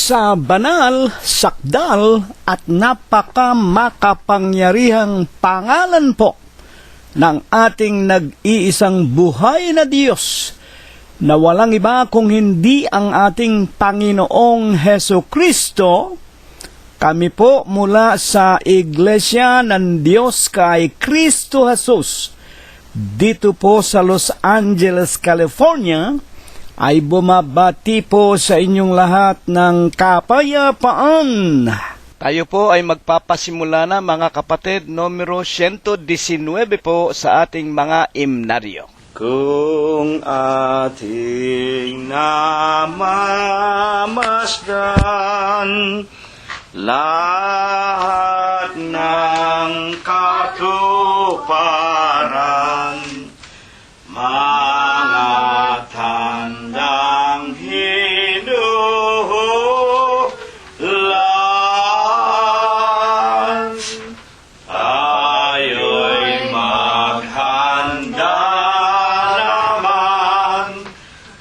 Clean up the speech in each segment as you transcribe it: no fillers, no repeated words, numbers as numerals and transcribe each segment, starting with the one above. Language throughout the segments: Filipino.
Sa banal, sakdal at napakamakapangyarihang pangalan po ng ating nag-iisang buhay na Diyos na walang iba kung hindi ang ating Panginoong Heso Kristo, kami po mula sa Iglesia ng Diyos kay Kristo Jesus dito po sa Los Angeles, California, ay bumabati po sa inyong lahat ng kapayapaan. Tayo po ay magpapasimula na, mga kapatid, numero 119 po sa ating mga imnaryo. Kung ating namamasdan lahat ng katuparan, mga tandang hinuhulan, tayo'y maghanda naman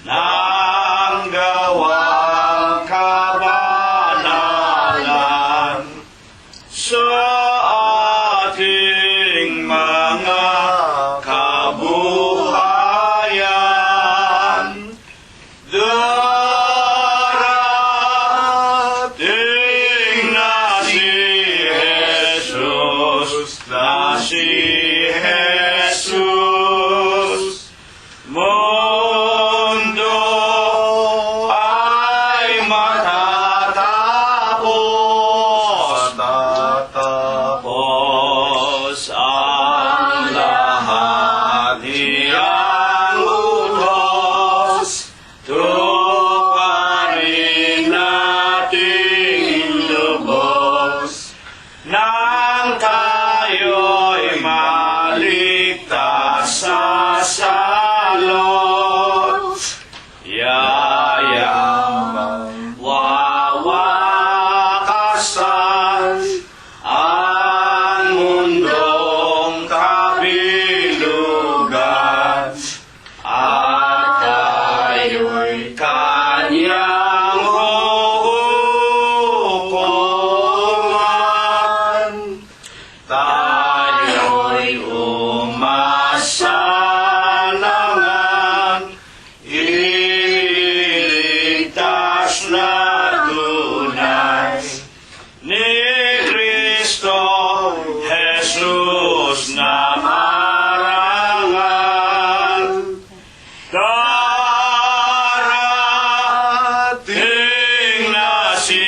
ng gawang kabanalan sa ating mga kabuhayan. Darating na si Jesus, mundo ay matatapos ang lahat niyang utos. Tuparin nating lubos nang tayo'y maligtas sa salot. Yayamang wawakasan ang mundong kabilugan, at tayo'y kanyang hukuman. Tayo'y umasa naman, iligtas na tunay ni Kristo Jesus na marangal. Darating na si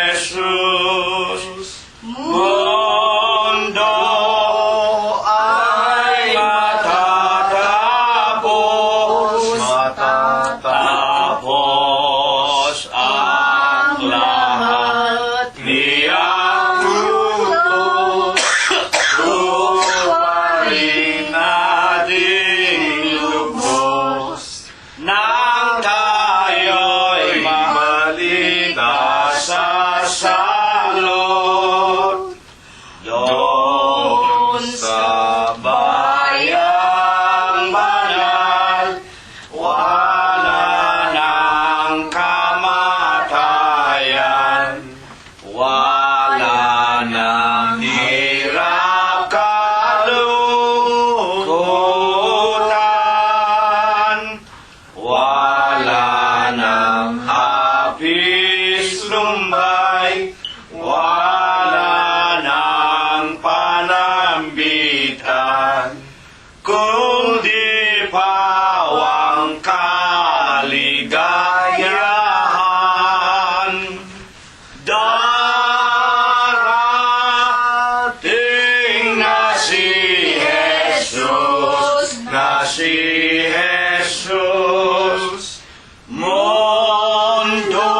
Jesus, mundo ay matatapos ang lahat niyang utos. Tuparin nating lubos nang tayo'y maligtas sa salot. Doon sa bayang banal, wala nang kamatayan, wala nang hirap kalungkutan, wala nang hapis lumbay, wala nang panambitan, kundi pawang kaligayahan. Darating na si Jesus, mundo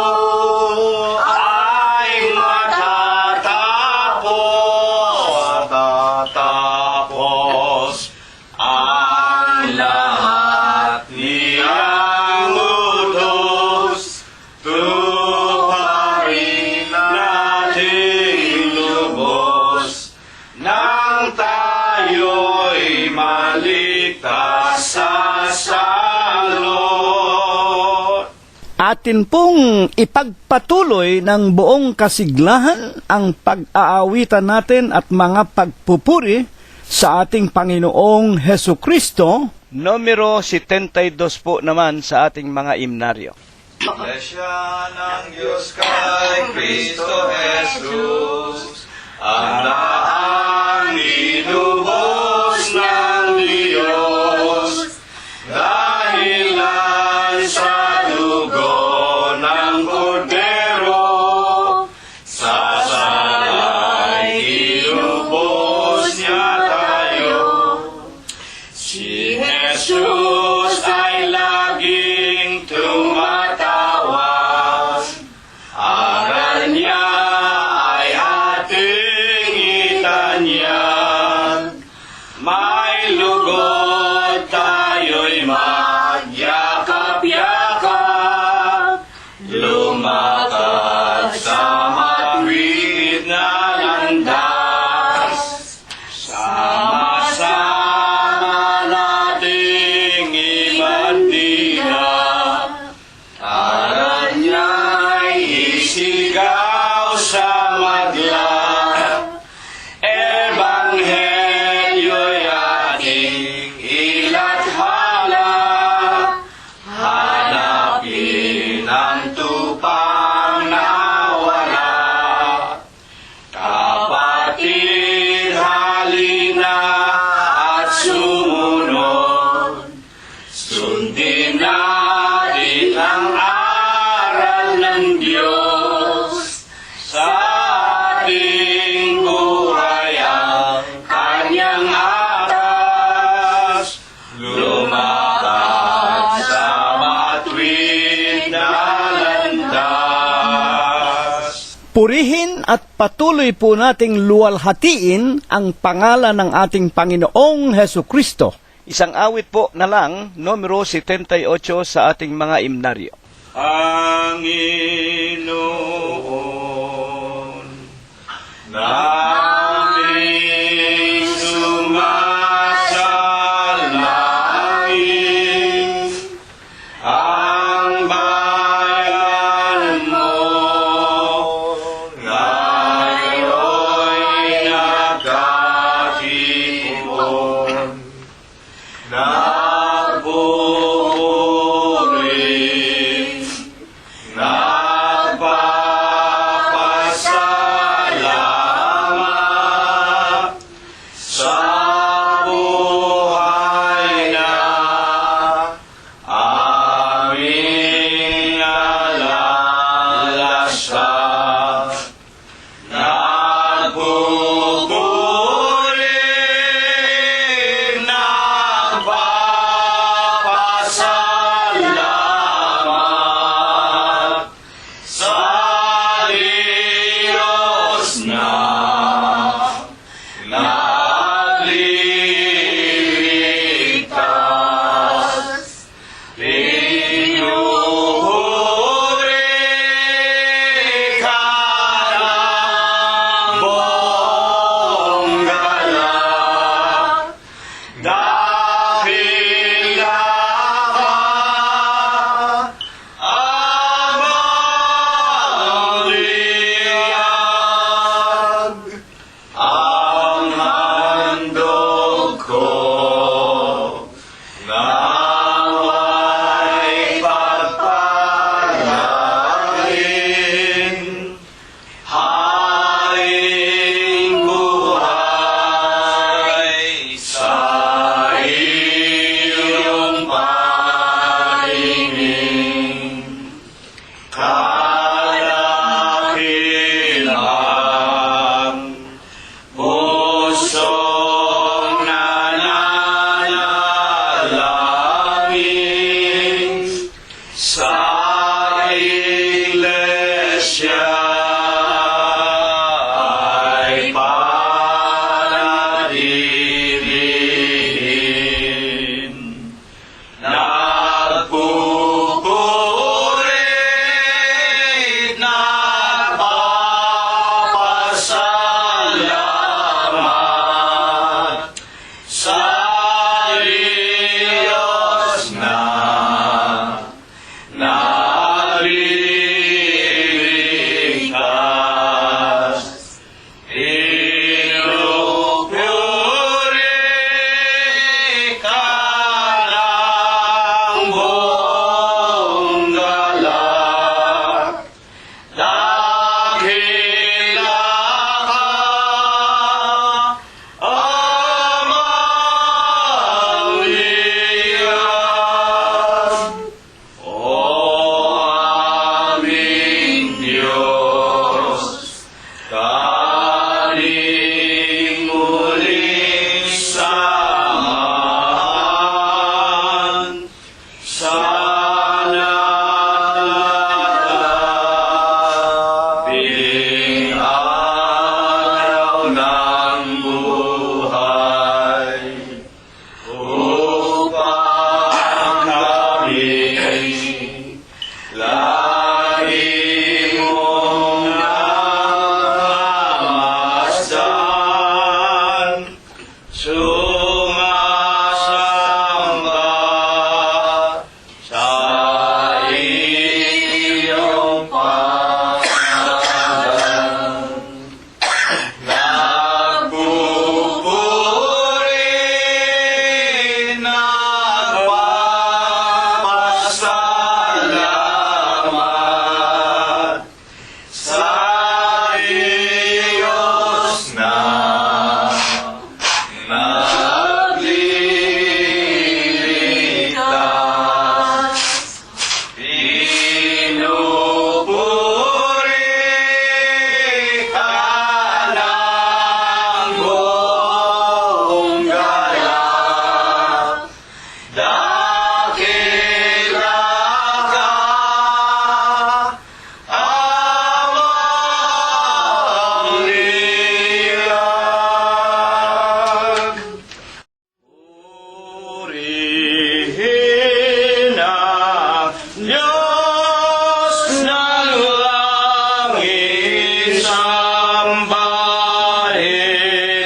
ay matatapos ang lahat niyang utos. Tuparin nating lubos nang tayo'y maligtas sa atin pong ipagpatuloy ng buong kasiglahan ang pag-aawitan natin at mga pagpupuri sa ating Panginoong Heso Kristo. Numero 72 po naman sa ating mga imnaryo. Iglesia ng Diyos kay Kristo Jesus, ang laang inubos ng Diyos, dahilan sa dugo ng Kordero, sa salay inubos niya tayo. Si Jesus ay laging tumatawag, aral niya ay ating itanyag. May lugod tayo'y magyakap-yakap, lumakad sa matuwid na landas. Sama-sama nating ibandila, aral niya'y isigaw sa madla. Ebanghelyo'y ating ilathala, hanapin ang tupang nawala. Kapatid, halina at sumunod, sundin natin ang aral ng Diyos. Sa ating buhay ang kanyang aras, lumakad sa matuwid na landas. Purihin at patuloy po nating luwalhatiin ang pangalan ng ating Panginoong Heso Kristo. Isang awit po na lang, numero 78 sa ating mga imnaryo. Panginoon, naming sumasalangin, ang bayan mo ngayon'y nagkatipon, nagbuburing, nagpapasalamat sa buhay na aming alalasan. Nagbuburing, nagpapasalamat upang kami lagi mong namamasdan, sumasamba sa iyong pangalan. Nagpupuri, nagpapasalamat sa Diyos na nagliligtas. Pinupuri ka ng buong galak, dakila ka, Amang liyag. Purihin ang Diyos ng langit, sambahin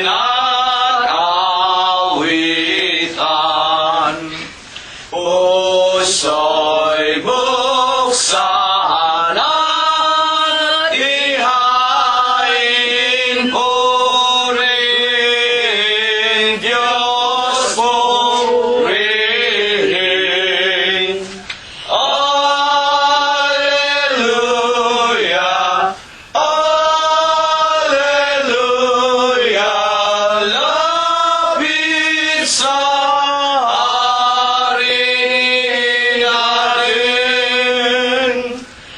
at awitan. Puso'y buksan at ihain, purihin Diyos, purihin. Alleluia, Alleluia, lapit sa hari natin.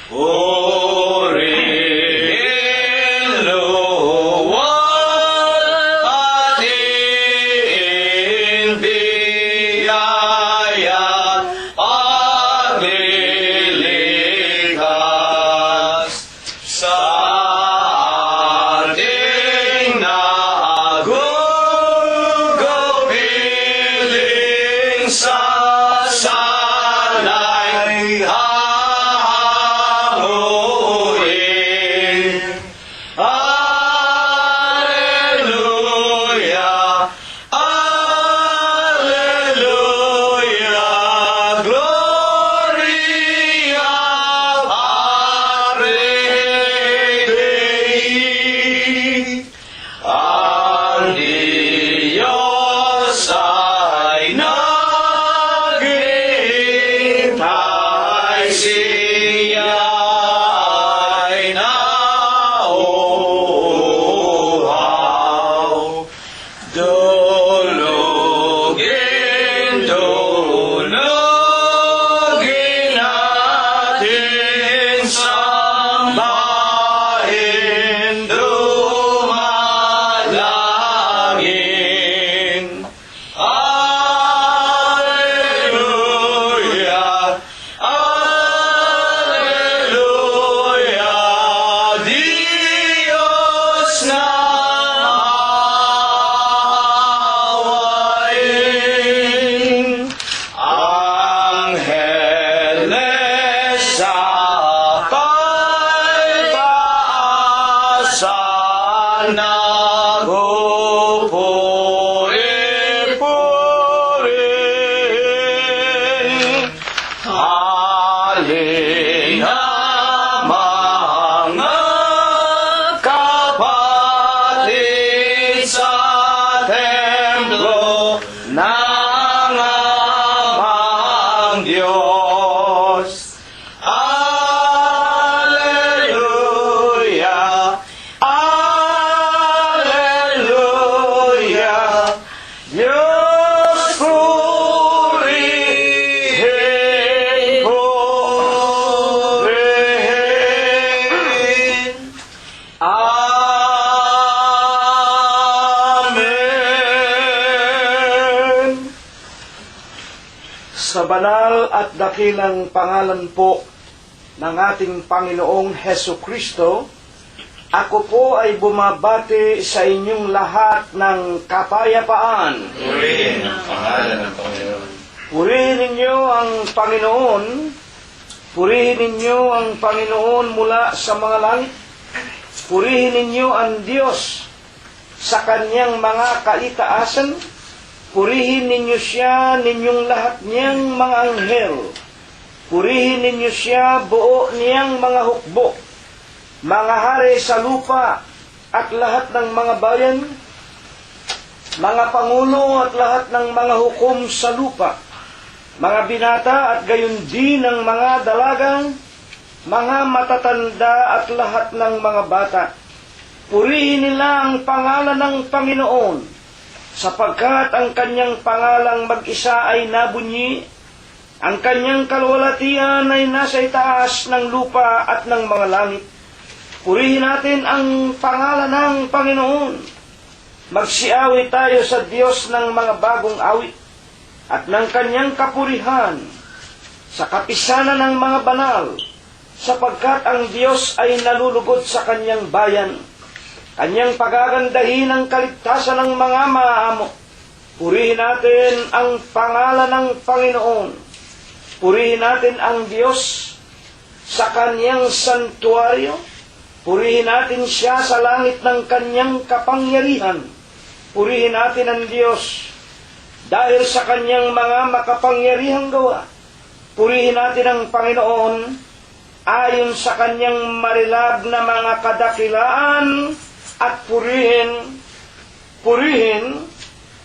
Purihin, luwal at biyaya, paglilikas sa ating nagugupiling sa sanay hahamuin. Alleluia, Alleluia, Gloria Patri Dei. Ang Diyos ay naghihintay, siya ay nauuhaw. Dulugin, dulugin natin, sambahin, dumalangin. Alleluia, Alleluia, Diyos na maawain. Angeles sa pagpaasan, nagpupuri-purihin. Halina mga kapatid sa templo ng amang Diyos. Alleluia, Alleluia, Diyos purihin, purihin. Amen. Sa banal at dakilang pangalan po ng ating Panginoong Heso Kristo, Ako po ay bumabati sa inyong lahat ng kapayapaan. Purihin ang pangalan ng Panginoon. Purihin ninyo ang Panginoon. Purihin ninyo ang Panginoon mula sa mga langit. Purihin ninyo ang Diyos sa kanyang mga kaitaasan. Purihin ninyo siya, ninyong lahat niyang mga anghel. Purihin ninyo siya, buo niyang mga hukbo, mga hari sa lupa at lahat ng mga bayan, mga pangulo at lahat ng mga hukom sa lupa, mga binata at gayon din ng mga dalagang, mga matatanda at lahat ng mga bata. Purihin nila ang pangalan ng Panginoon, sapagkat ang kanyang pangalang mag-isa ay nabunyi, ang kanyang kalwalatian ay nasa itaas ng lupa at ng mga langit. Purihin natin ang pangalan ng Panginoon. Magsiawit tayo sa Diyos ng mga bagong awit at ng kanyang kapurihan sa kapisanan ng mga banal, sapagkat ang Diyos ay nalulugod sa kanyang bayan. Kanyang pagagandahin ang kaligtasan ng mga maamo. Purihin natin ang pangalan ng Panginoon. Purihin natin ang Diyos sa kanyang santuaryo. Purihin natin siya sa langit ng kanyang kapangyarihan. Purihin natin ang Diyos dahil sa kanyang mga makapangyarihang gawa. Purihin natin ang Panginoon ayon sa kanyang marilag na mga kadakilaan at purihin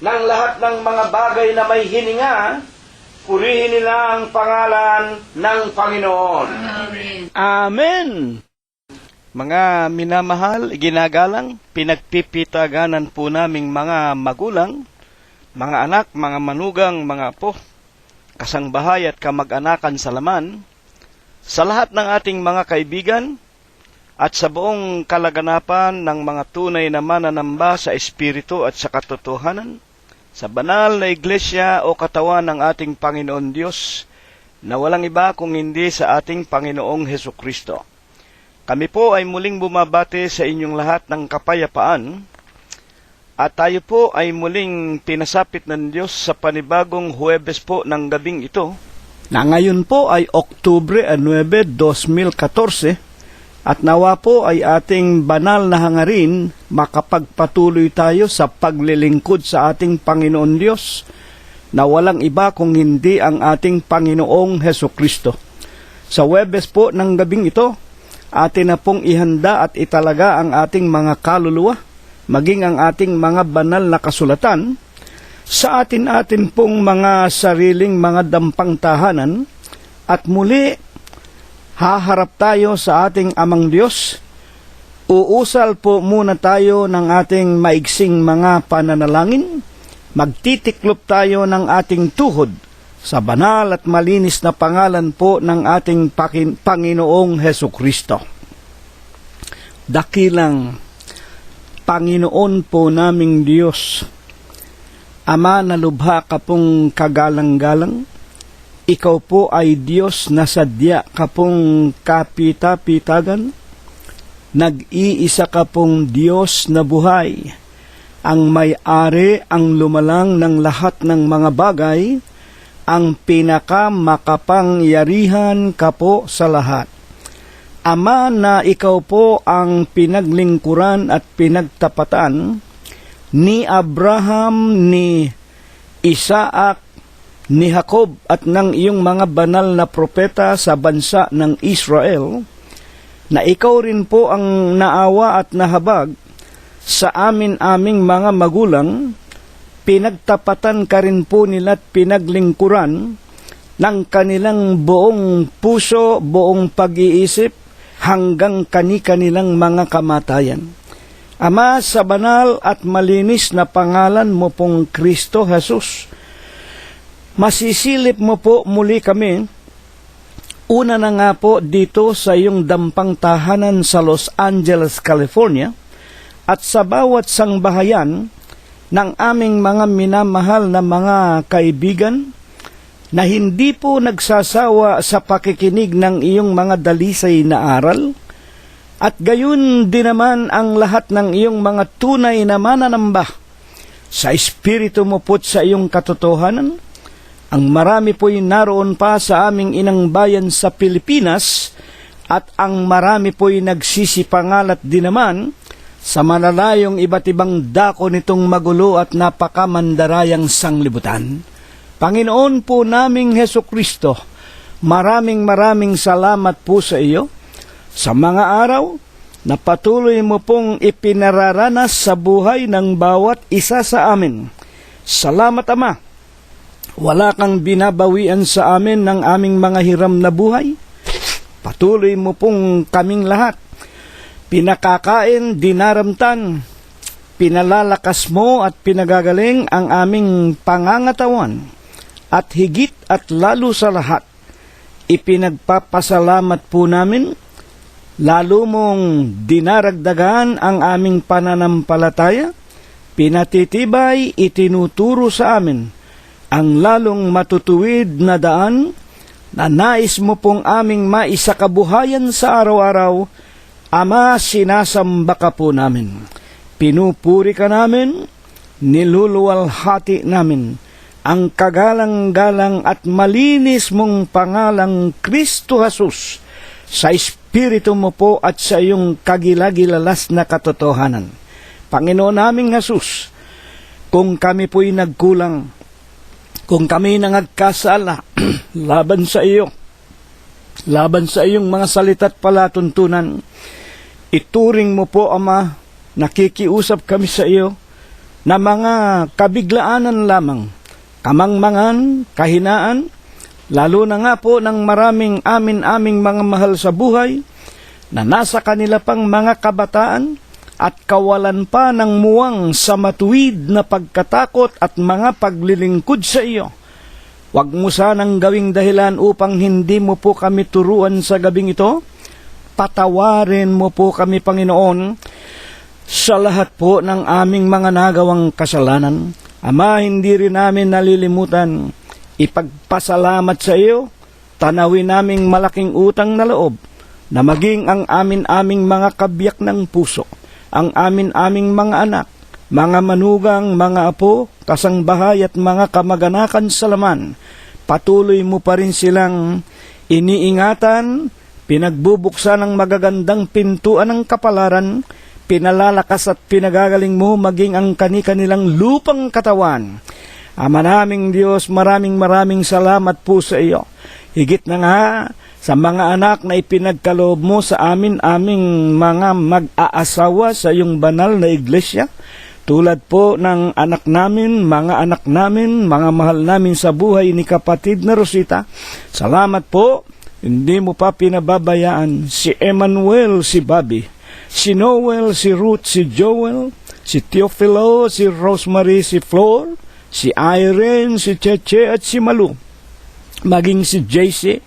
ng lahat ng mga bagay na may hininga. Purihin nila ang pangalan ng Panginoon. Amen. Amen! Mga minamahal, ginagalang, pinagpipitaganan po naming mga magulang, mga anak, mga manugang, mga apo, kasangbahay at kamag-anakan sa laman, sa lahat ng ating mga kaibigan, at sa buong kalaganapan ng mga tunay na mananamba sa Espiritu at sa katotohanan, sa banal na iglesia o katawan ng ating Panginoon Diyos, na walang iba kung hindi sa ating Panginoong Hesukristo. Kami po ay muling bumabati sa inyong lahat ng kapayapaan, at tayo po ay muling pinasapit ng Diyos sa panibagong Huwebes po ng gabing ito, na ngayon po ay Oktubre 9, 2014, at nawa po ay ating banal na hangarin makapagpatuloy tayo sa paglilingkod sa ating Panginoon Diyos, na walang iba kung hindi ang ating Panginoong Hesukristo. Sa Huwebes po ng gabing ito, atin na pong ihanda at italaga ang ating mga kaluluwa, maging ang ating mga banal na kasulatan, sa atin pong mga sariling mga dampang tahanan, at muli haharap tayo sa ating Amang Diyos. Uusal po muna tayo ng ating maigsing mga pananalangin, magtitiklop tayo ng ating tuhod sa banal at malinis na pangalan po ng ating Panginoong Hesukristo. Dakilang Panginoon po naming Diyos, Ama na lubha ka pong kagalang-galang, ikaw po ay Diyos na sadya ka pong kapita-pitagan, nag-iisa ka pong Diyos na buhay, ang may-ari, ang lumalang ng lahat ng mga bagay, ang pinakamakapangyarihan ka po sa lahat. Ama na ikaw po ang pinaglingkuran at pinagtapatan ni Abraham, ni Isaac, ni Jacob at ng iyong mga banal na propeta sa bansa ng Israel, na ikaw rin po ang naawa at nahabag sa aming mga magulang. Pinagtapatan ka rin po nila at pinaglingkuran ng kanilang buong puso, buong pag-iisip, hanggang kani-kanilang mga kamatayan. Ama, sa banal at malinis na pangalan mo pong Kristo Jesus, masisilip mo po muli kami, una na nga po dito sa iyong dampang tahanan sa Los Angeles, California, at sa bawat sangbahayan ng aming mga minamahal na mga kaibigan na hindi po nagsasawa sa pakikinig ng iyong mga dalisay na aral. At gayon din naman ang lahat ng iyong mga tunay na mananamba sa Espiritu mo po't sa iyong katotohanan. Ang marami po'y naroon pa sa aming inang bayan sa Pilipinas at ang marami po'y nagsisipangalat din naman sa malalayong iba't ibang dako nitong magulo at napakamandarayang sanglibutan. Panginoon po naming Hesukristo, maraming salamat po sa iyo sa mga araw na patuloy mo pong ipinararanas sa buhay ng bawat isa sa amin. Salamat, Ama. Wala kang binabawian sa amin ng aming mga hiram na buhay. Patuloy mo pong kaming lahat pinakakain, dinaramtan, pinalalakas mo at pinagagaling ang aming pangangatawan. At higit at lalo sa lahat, ipinagpapasalamat po namin, lalo mong dinaragdagan ang aming pananampalataya, pinatitibay, itinuturo sa amin ang lalong matutuwid na daan na nais mo pong aming maisakabuhayan sa araw-araw. Ama, sinasamba ka po namin. Pinupuri ka namin, niluluwalhati namin ang kagalang-galang at malinis mong pangalang Kristo Jesus sa Espiritu mo po at sa iyong kagilagilalas na katotohanan. Panginoon naming Jesus, kung kami po'y nagkulang, kung kami nangagkasala laban sa iyo, laban sa iyong mga salita't palatuntunan, ituring mo po, Ama, nakikiusap kami sa iyo na mga kabiglaanan lamang, kamangmangan, kahinaan, lalo na nga po ng maraming aming mga mahal sa buhay, na nasa kanila pang mga kabataan at kawalan pa ng muwang sa matuwid na pagkatakot at mga paglilingkod sa iyo. Huwag mo sanang gawing dahilan upang hindi mo po kami turuan sa gabing ito. Patawarin mo po kami, Panginoon, sa lahat po ng aming mga nagawang kasalanan. Ama, hindi rin namin nalilimutan ipagpasalamat sa iyo, tanawin naming malaking utang na loob, na maging ang aming mga kabiyak ng puso, ang aming mga anak, mga manugang, mga apo, kasangbahay at mga kamag-anakan sa laman, patuloy mo pa rin silang iniingatan, pinagbubuksan ng magagandang pintuan ng kapalaran, pinalalakas at pinagagaling mo maging ang kani-kanilang lupang katawan. Ama naming Diyos, maraming salamat po sa iyo. Higit na nga sa mga anak na ipinagkaloob mo sa aming mga mag-aasawa sa iyong banal na iglesia, tulad po ng anak namin, mga mahal namin sa buhay ni kapatid na Rosita. Salamat po, hindi mo pa pinababayaan si Emmanuel, si Bobby, si Noel, si Ruth, si Joel, si Teofilo, si Rosemary, si Flor, si Irene, si Cheche at si Malu, maging si JC,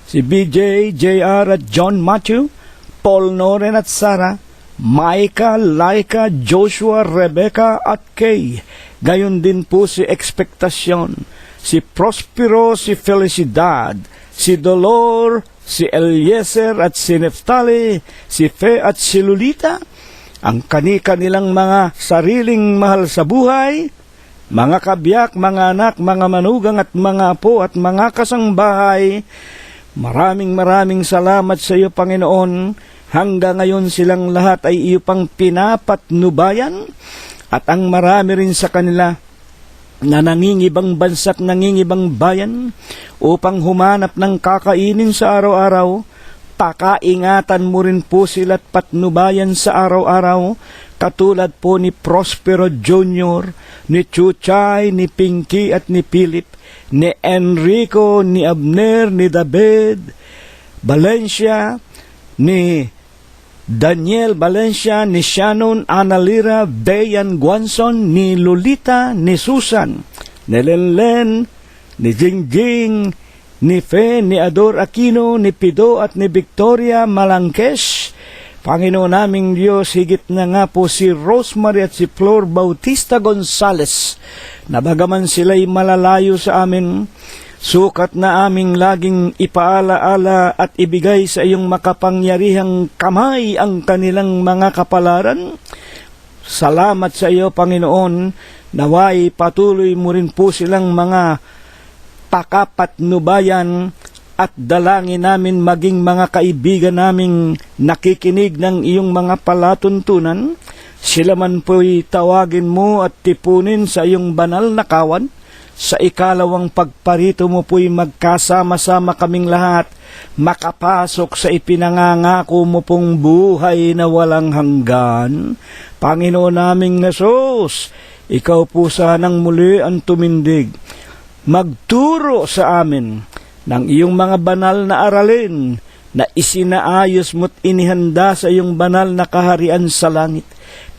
si BJ, JR at John Matthew, Paul, Noren at Sarah, Micah, Laika, Joshua, Rebecca at Kay. Gayon din po si Expectacion, si Prospero, si Felicidad, si Dolor, si Eliezer at si Neftali, si Fe at si Lolita, ang kani-kanilang mga sariling mahal sa buhay, mga kabiyak, mga anak, mga manugang at mga apo at mga kasangbahay. Maraming salamat sa iyo, Panginoon. Hanggang ngayon silang lahat ay iyo pang pinapatnubayan, at ang marami rin sa kanila na nangingibang bansa't nangingibang bayan upang humanap ng kakainin sa araw-araw. Pakaingatan mo rin po sila't patnubayan sa araw-araw, katulad po ni Prospero Jr., ni Chuchay, ni Pinky at ni Philip, ni Enrico, ni Abner, ni David Valencia, ni Daniel Valencia, ni Shannon, Analira, Dayan Guanson, ni Lolita, ni Susan, ni Lenlen, ni Jingjing, ni Fe, ni Ador Aquino, ni Pido at ni Victoria Malangkes. Panginoon naming Diyos, higit na nga po si Rosemary at si Flor Bautista Gonzales, na bagaman sila'y malalayo sa amin, Sukat na aming laging ipaalaala at ibigay sa iyong makapangyarihang kamay ang kanilang mga kapalaran. Salamat sa iyo, Panginoon, naway patuloy mo rin po silang mga pakapatnubayan at dalangin namin maging mga kaibigan naming nakikinig ng iyong mga palatuntunan. Sila man po'y tawagin mo at tipunin sa iyong banal na kawan. Sa ikalawang pagparito mo po'y magkasama-sama kaming lahat, makapasok sa ipinangangako mo pong buhay na walang hanggan. Panginoon naming Hesus, ikaw po sanang muli ang tumindig. Magturo sa amin ng iyong mga banal na aralin na isinaayos mo't inihanda sa iyong banal na kaharian sa langit.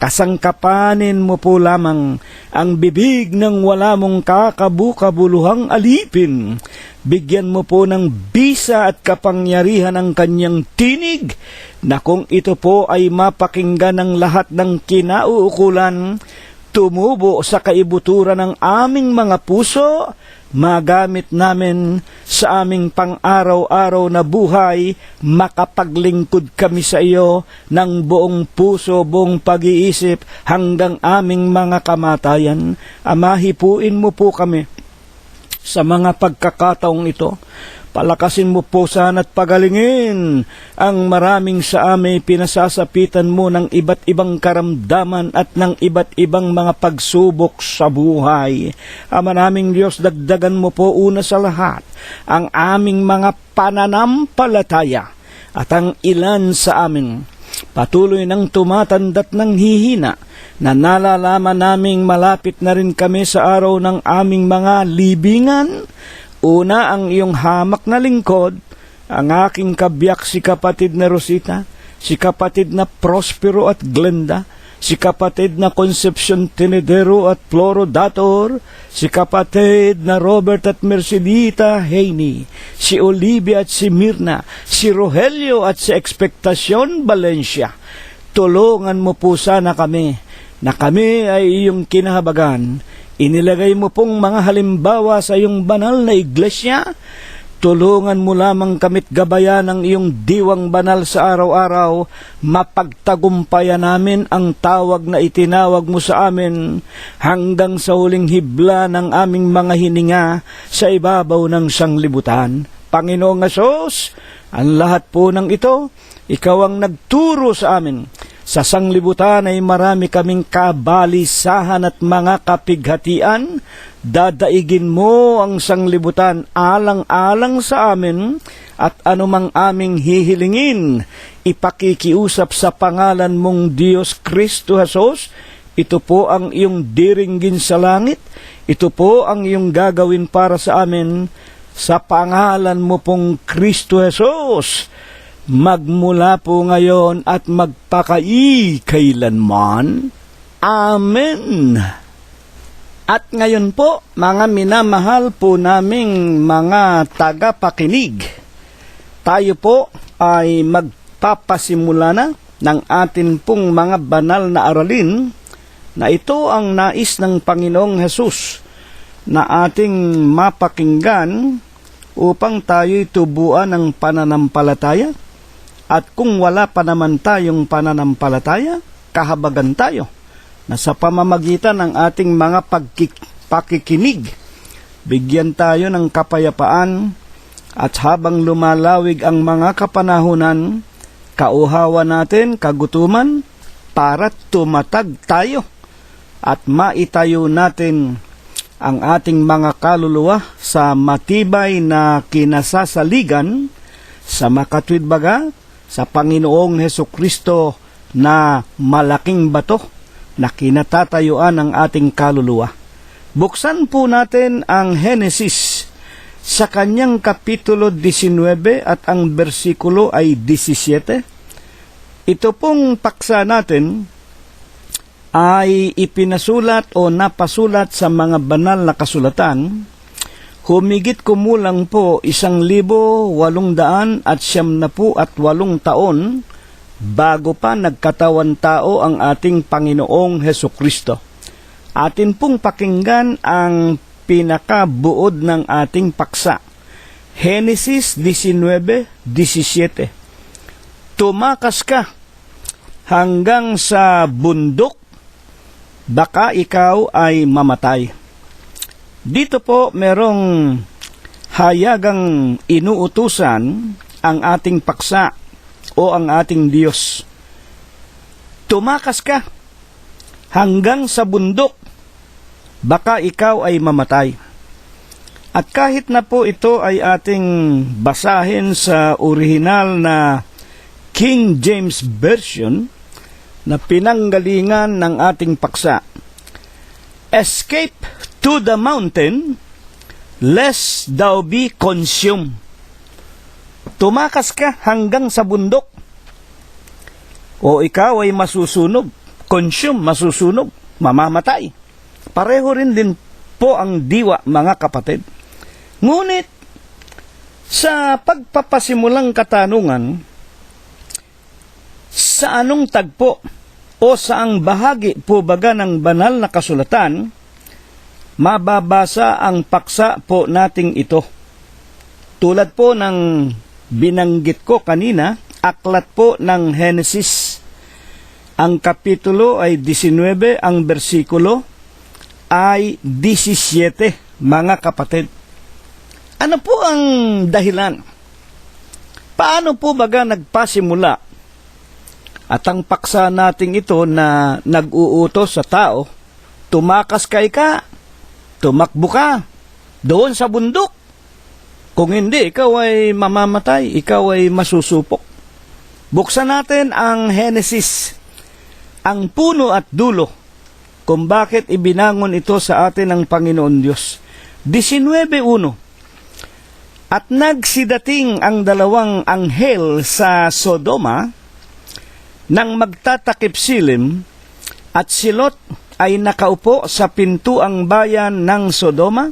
Kasangkapanin mo po lamang ang bibig ng wala mong kakabukabuluhang alipin. Bigyan mo po ng bisa at kapangyarihan ang kanyang tinig, na kung ito po ay mapakinggan ng lahat ng kinauukulan, tumubo sa kaibuturan ng aming mga puso, magamit namin sa aming pang-araw-araw na buhay, makapaglingkod kami sa iyo ng buong puso, buong pag-iisip, hanggang aming mga kamatayan. Ama, hipuin mo po kami sa mga pagkakataong ito. Palakasin mo po sana at pagalingin ang maraming sa amin pinasasapitan mo ng iba't ibang karamdaman at ng iba't ibang mga pagsubok sa buhay. Ama naming Diyos, dagdagan mo po una sa lahat ang aming mga pananampalataya at ang ilan sa amin patuloy nang tumatanda't ng hihina, na nalalaman naming malapit na rin kami sa araw ng aming mga libingan. Una, ang iyong hamak na lingkod, ang aking kabiyak si kapatid na Rosita, si kapatid na Prospero at Glenda, si kapatid na Concepcion Tenedero at Floro Dator, si kapatid na Robert at Mercedita Haney, si Olivia at si Mirna, si Rogelio at si Expectacion Valencia. Tulungan mo po sana kami, na kami ay iyong kinahabagan. Inilagay mo pong mga halimbawa sa iyong banal na iglesia. Tulungan mo lamang kamit gabayan ng iyong diwang banal sa araw-araw, mapagtagumpayan namin ang tawag na itinawag mo sa amin hanggang sa huling hibla ng aming mga hininga sa ibabaw ng sanglibutan. Panginoong Hesus, ang lahat po ng ito, ikaw ang nagturo sa amin. Sa sanglibutan ay marami kaming kabalisahan at mga kapighatian. Dadaigin mo ang sanglibutan alang-alang sa amin, at anumang aming hihilingin, ipakikiusap sa pangalan mong Diyos Kristo Hesus. Ito po ang iyong diringgin sa langit. Ito po ang iyong gagawin para sa amin. Sa pangalan mo pong Kristo Hesus, magmula po ngayon at magpakailanman. Amen. At ngayon po, mga minamahal po naming mga tagapakinig, tayo po ay magpapasimula na ng atin pong mga banal na aralin, na ito ang nais ng Panginoong Hesus na ating mapakinggan upang tayo'y tubuan ng pananampalataya. At kung wala pa naman tayong pananampalataya, kahabagan tayo na sa pamamagitan ng ating mga pakikinig, bigyan tayo ng kapayapaan, at habang lumalawig ang mga kapanahunan, kauhawa natin kagutuman para tumatag tayo at maitayo natin ang ating mga kaluluwa sa matibay na kinasasaligan, sa makatwid baga sa Panginoong Hesukristo na malaking bato na kinatatayuan ng ating kaluluwa. Buksan po natin ang Henesis sa kanyang kapitulo 19 at ang bersikulo ay 17. Ito pong paksa natin ay ipinasulat o napasulat sa mga banal na kasulatan. Humigit kumulang po 1,878 taon bago pa nagkatawan tao ang ating Panginoong Hesukristo. Atin pong pakinggan ang pinakabuod ng ating paksa. Genesis 19:17. Tumakas ka hanggang sa bundok, baka ikaw ay mamatay. Dito po merong hayagang inuutusan ang ating paksa o ang ating Diyos. Tumakas ka hanggang sa bundok, baka ikaw ay mamatay. At kahit na po ito ay ating basahin sa orihinal na King James Version na pinanggalingan ng ating paksa, escape to the mountain, lest thou be consumed. Tumakas ka hanggang sa bundok, o ikaw ay masusunog. Consume, masusunog, mamamatay. Pareho rin din po ang diwa, mga kapatid. Ngunit, sa pagpapasimulang katanungan, sa anong tagpo o saang bahagi po baga ng banal na kasulatan, mababasa ang paksa po nating ito. Tulad po ng binanggit ko kanina, aklat po ng Genesis. Ang kapitulo ay 19, ang bersikulo ay 17, mga kapatid. Ano po ang dahilan? Paano po baga nagpasimula? At ang paksa nating ito na nag-uutos sa tao, tumakas ka, tumakbo ka, doon sa bundok. Kung hindi, ikaw ay mamamatay, ikaw ay masusupok. Buksan natin ang Genesis, ang puno at dulo, kung bakit ibinangon ito sa atin ng Panginoon Diyos. 19:1. At nagsidating ang dalawang anghel sa Sodoma nang magtatakip silim, at si Lot ay nakaupo sa pintuang bayan ng Sodoma,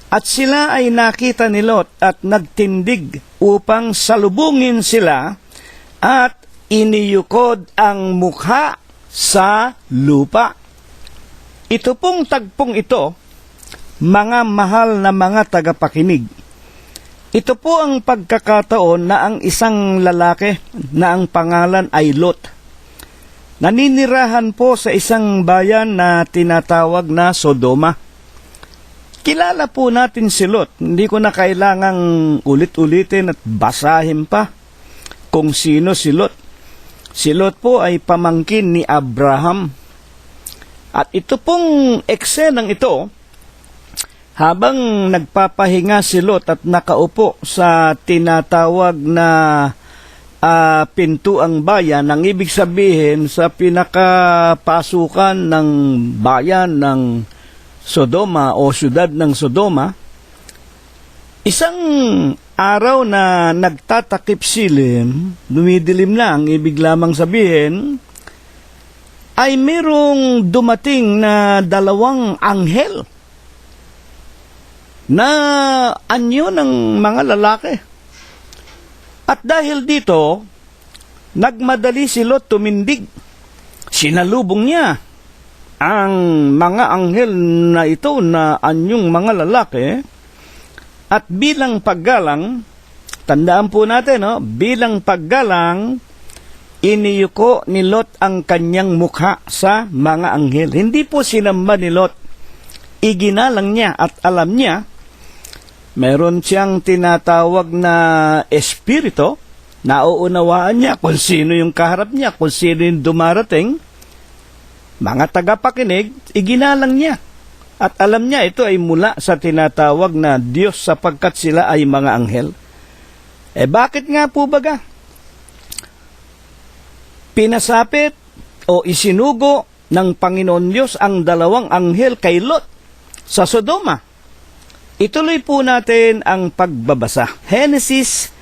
at sila ay nakita ni Lot at nagtindig upang salubungin sila at iniyukod ang mukha sa lupa. Ito pong tagpong ito, mga mahal na mga tagapakinig, ito po ang pagkakataon na ang isang lalaki na ang pangalan ay Lot, naninirahan po sa isang bayan na tinatawag na Sodoma. Kilala po natin si Lot. Hindi ko na kailangang ulit-ulitin at basahin pa kung sino si Lot. Si Lot po ay pamangkin ni Abraham. At ito pong eksenang ito, habang nagpapahinga si Lot at nakaupo sa tinatawag na pintuang bayan, ang ibig sabihin sa pinakapasukan ng bayan ng Sodoma o syudad ng Sodoma, isang araw na nagtatakip silim, dumidilim na, ang ibig lamang sabihin, ay merong dumating na dalawang anghel na anyo ng mga lalaki. At dahil dito, nagmadali si Lot tumindig. Sinalubong niya ang mga anghel na ito na anyong mga lalaki, at bilang paggalang, tandaan po natin, bilang paggalang, iniyuko ni Lot ang kanyang mukha sa mga anghel. Hindi po sinamba ni Lot. Iginalang niya at alam niya, meron siyang tinatawag na espiritu, nauunawaan niya kung sino yung kaharap niya, kung sino yung dumarating. Mga tagapakinig, iginalang niya. At alam niya ito ay mula sa tinatawag na Diyos sapagkat sila ay mga anghel. Bakit nga po baga? Pinasapit o isinugo ng Panginoon Diyos ang dalawang anghel kay Lot sa Sodoma. Ituloy po natin ang pagbabasa. Genesis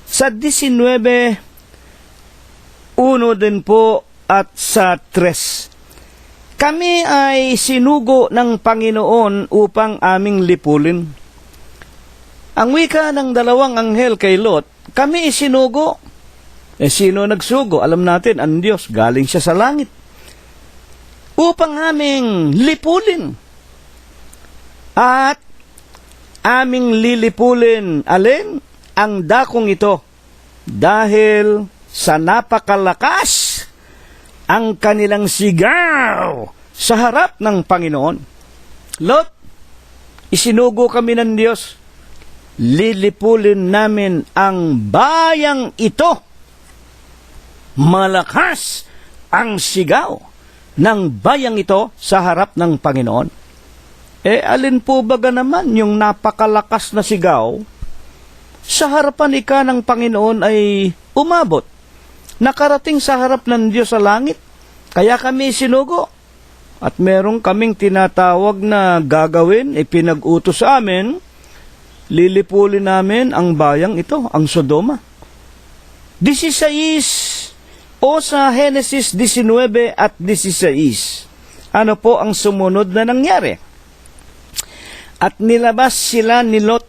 sa 19:1 din po at sa 3. Kami ay sinugo ng Panginoon upang aming lipulin. Ang wika ng dalawang anghel kay Lot, kami isinugo. Sino nagsugo? Alam natin, ang Diyos, galing siya sa langit. Upang aming lipulin. At aming lilipulin, alin? Ang dakong ito. Dahil sa napakalakas ang kanilang sigaw sa harap ng Panginoon. Lot, isinugo kami ng Diyos. Lilipulin namin ang bayang ito. Malakas ang sigaw ng bayang ito sa harap ng Panginoon. Alin po baga naman yung napakalakas na sigaw sa harapan ika ng Panginoon ay umabot. Nakarating sa harap ng Diyos sa langit. Kaya kami sinugo. At meron kaming tinatawag na gagawin, ipinag-utos sa amin, lilipulin namin ang bayang ito, ang Sodoma. 16 o sa Genesis 19 at 16. Ano po ang sumunod na nangyari? At nilabas sila ni Lot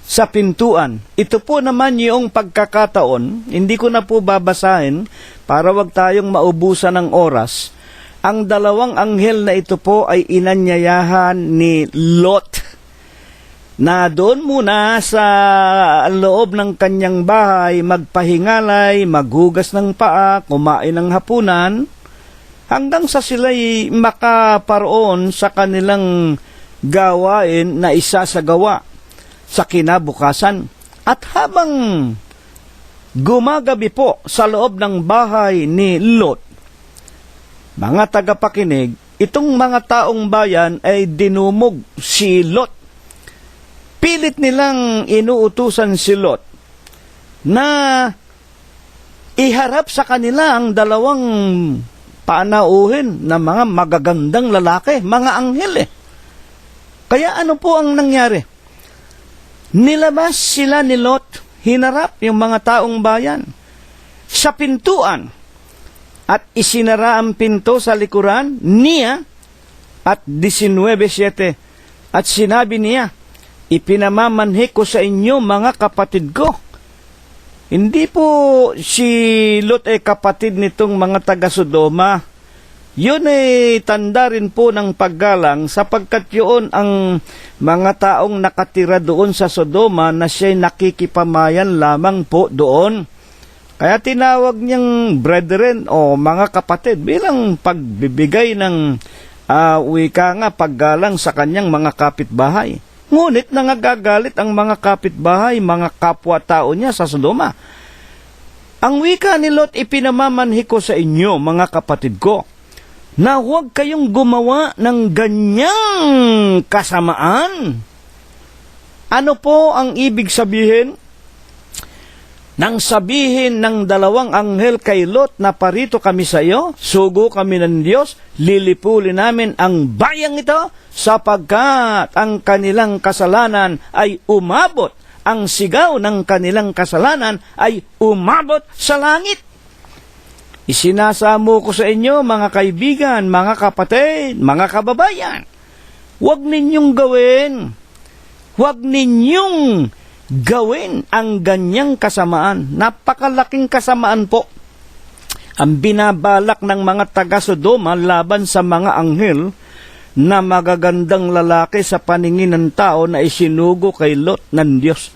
sa pintuan. Ito po naman yung pagkakataon, hindi ko na po babasahin para wag tayong maubusan ng oras. Ang dalawang anghel na ito po ay inanyayahan ni Lot na doon muna sa loob ng kanyang bahay, magpahingalay, maghugas ng paa, kumain ng hapunan, hanggang sa sila'y makaparoon sa kanilang gawain na isasagawa sa kinabukasan. At habang gumagabi po sa loob ng bahay ni Lot, mga tagapakinig, itong mga taong bayan ay dinumog si Lot. Pilit nilang inuutusan si Lot na iharap sa kanila ang dalawang panauhin na mga magagandang lalaki, mga anghel Kaya ano po ang nangyari? Nilabas sila ni Lot, hinarap yung mga taong bayan sa pintuan at isinara ang pinto sa likuran niya at 19:7. At sinabi niya, ipinamamanhi ko sa inyo mga kapatid ko. Hindi po si Lot ay kapatid nitong mga taga-Sodoma. Yun ay tanda rin po ng paggalang sapagkat yun ang mga taong nakatira doon sa Sodoma na siya'y nakikipamayan lamang po doon. Kaya tinawag niyang brethren o mga kapatid bilang pagbibigay ng wika nga paggalang sa kanyang mga kapitbahay. Ngunit nangagagalit ang mga kapitbahay, mga kapwa-tao niya sa Sodoma. Ang wika ni Lot, ipinamamanhi ko sa inyo, mga kapatid ko, na huwag kayong gumawa ng ganyang kasamaan. Ano po ang ibig sabihin? Nang sabihin ng dalawang anghel kay Lot na parito kami sa iyo, sugo kami ng Diyos, lilipulin namin ang bayang ito sapagkat ang kanilang kasalanan ay umabot. Ang sigaw ng kanilang kasalanan ay umabot sa langit. Isinasamo ko sa inyo, mga kaibigan, mga kapatid, mga kababayan, huwag ninyong gawin ang ganyang kasamaan. Napakalaking kasamaan po ang binabalak ng mga taga-Sodoma laban sa mga anghel na magagandang lalaki sa paningin ng tao na isinugo kay Lot ng Diyos.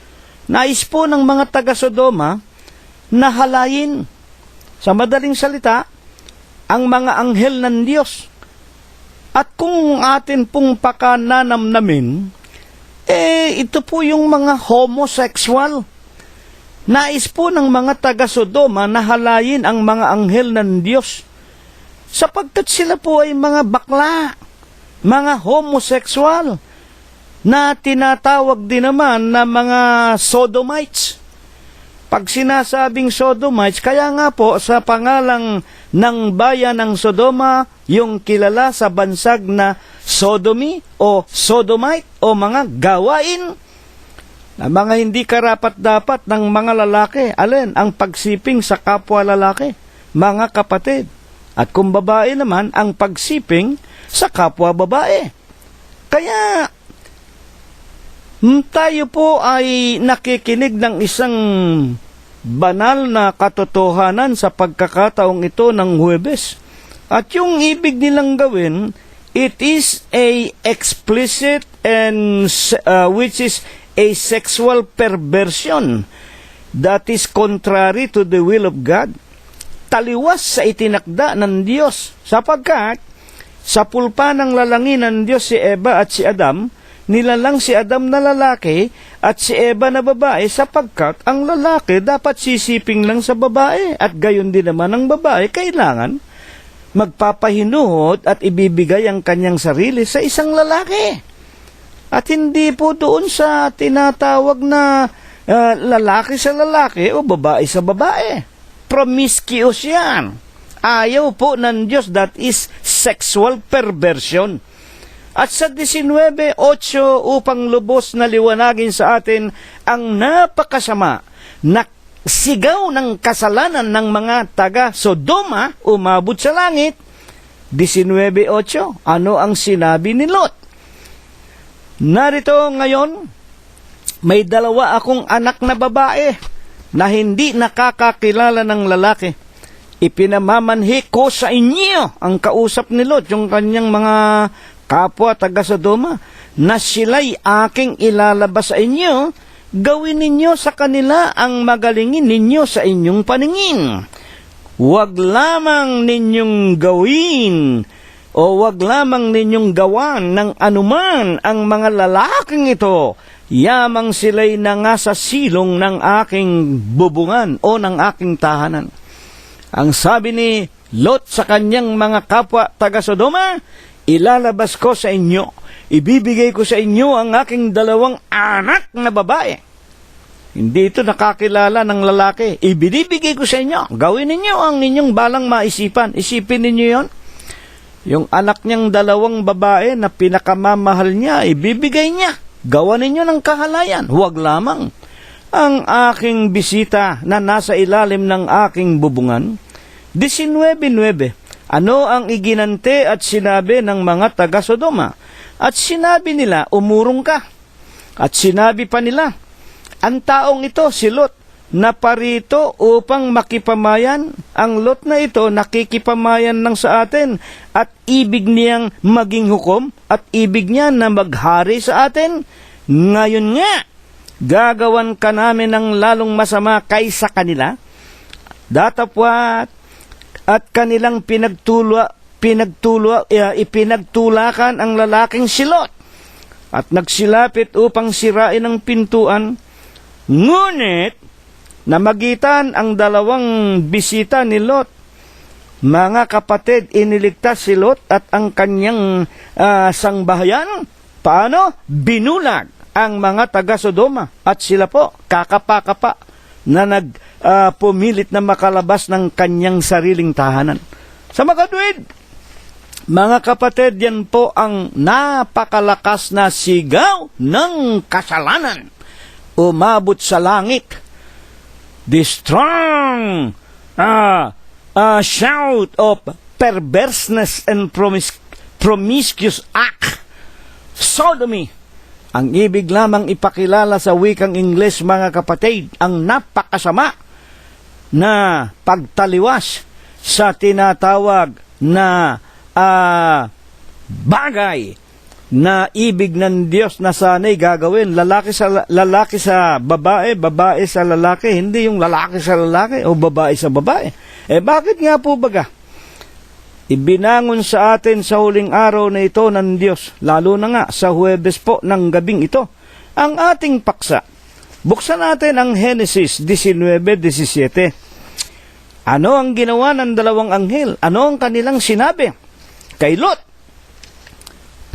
Nais po ng mga taga-Sodoma na halayin, sa madaling salita, ang mga anghel ng Diyos. At kung atin pong pakananamnamin, ito po yung mga homosexual. Nais po ng mga taga-Sodoma na halayin ang mga anghel ng Diyos sapagkat sila po ay mga bakla, mga homosexual na tinatawag din naman na mga sodomites. Pag sinasabing sodomites, kaya nga po sa pangalang ng bayan ng Sodoma, yung kilala sa bansag na sodomy o sodomite o mga gawain na mga hindi karapat-dapat ng mga lalaki. Alin? Ang pagsiping sa kapwa lalaki, mga kapatid. At kung babae naman, ang pagsiping sa kapwa babae. Kaya tayo po ay nakikinig ng isang banal na katotohanan sa pagkakataong ito ng Huwebes. At yung ibig nilang gawin, It is a explicit and which is a sexual perversion that is contrary to the will of God. Taliwas sa itinakda ng Diyos, sapagkat sa pulpa ng lalangin ng Diyos si Eva at si Adam, nilalang si Adam na lalaki at si Eva na babae, sapagkat ang lalaki dapat sisiping lang sa babae at gayon din naman ang babae kailangan magpapahinuhod at ibibigay ang kanyang sarili sa isang lalaki. At hindi po doon sa tinatawag na lalaki sa lalaki o babae sa babae. Promiscuous yan. Ayaw po ng Diyos, that is sexual perversion. At sa 19:8, upang lubos na liwanagin sa atin ang napakasama na sigaw ng kasalanan ng mga taga Sodoma umabot sa langit. 19:8, ano ang sinabi ni Lot? Narito ngayon, may 2 akong anak na babae na hindi nakakakilala ng lalaki. Ipinamamanhi ko sa inyo, ang kausap ni Lot, yung kanyang mga kapwa taga Sodoma, na sila'y aking ilalabas sa inyo, gawin ninyo sa kanila ang magalingin ninyo sa inyong paningin. Huwag lamang ninyong gawin o huwag lamang ninyong gawan ng anuman ang mga lalaking ito, yamang sila'y nangasa silong ng aking bubungan o ng aking tahanan. Ang sabi ni Lot sa kanyang mga kapwa taga Sodoma, ilalabas ko sa inyo, ibibigay ko sa inyo ang aking 2 anak na babae. Hindi ito nakakilala ng lalaki. Ibinibigay ko sa inyo. Gawin ninyo ang inyong balang maisipan. Isipin ninyo yon. Yung anak niyang 2 babae na pinakamamahal niya, ibibigay niya. Gawa ninyo ng kahalayan. Huwag lamang ang aking bisita na nasa ilalim ng aking bubungan. 19:9. Ano ang iginante at sinabi ng mga taga Sodoma? At sinabi nila, umurong ka. At sinabi pa nila, ang taong ito, si Lot, na parito upang makipamayan. Ang Lot na ito, nakikipamayan lang sa atin at ibig niyang maging hukom at ibig niya na maghari sa atin. Ngayon nga, gagawan ka namin ng lalong masama kaysa kanila. Datapwat at kanilang ipinagtulakan ang lalaking si Lot at nagsilapit upang sirain ang pintuan. Ngunit namagitan ang 2 bisita ni Lot. Mga kapatid, iniligtas si Lot at ang kanyang sangbahayan. Paano? Binulag ang mga taga Sodoma at sila po kakapa-kapa na pumilit na makalabas ng kanyang sariling tahanan. Sa mga kapatid, mga kapatid, yan po ang napakalakas na sigaw ng kasalanan. Umabot sa langit. The strong shout of perverseness and promiscuous act. Sodomy. Ang ibig lamang ipakilala sa wikang Ingles, mga kapatid, ang napakasama na pagtaliwas sa tinatawag na bagay na ibig ng Diyos na sana'y gagawin. Lalaki sa babae, babae sa lalaki, hindi yung lalaki sa lalaki o babae sa babae. Bakit nga po baga? Ibinangon sa atin sa huling araw na ito ng Diyos, lalo na nga sa Huwebes po ng gabing ito, ang ating paksa. Buksan natin ang Genesis 19:17. Ano ang ginawa ng 2 anghel? Ano ang kanilang sinabi? Kay Lot,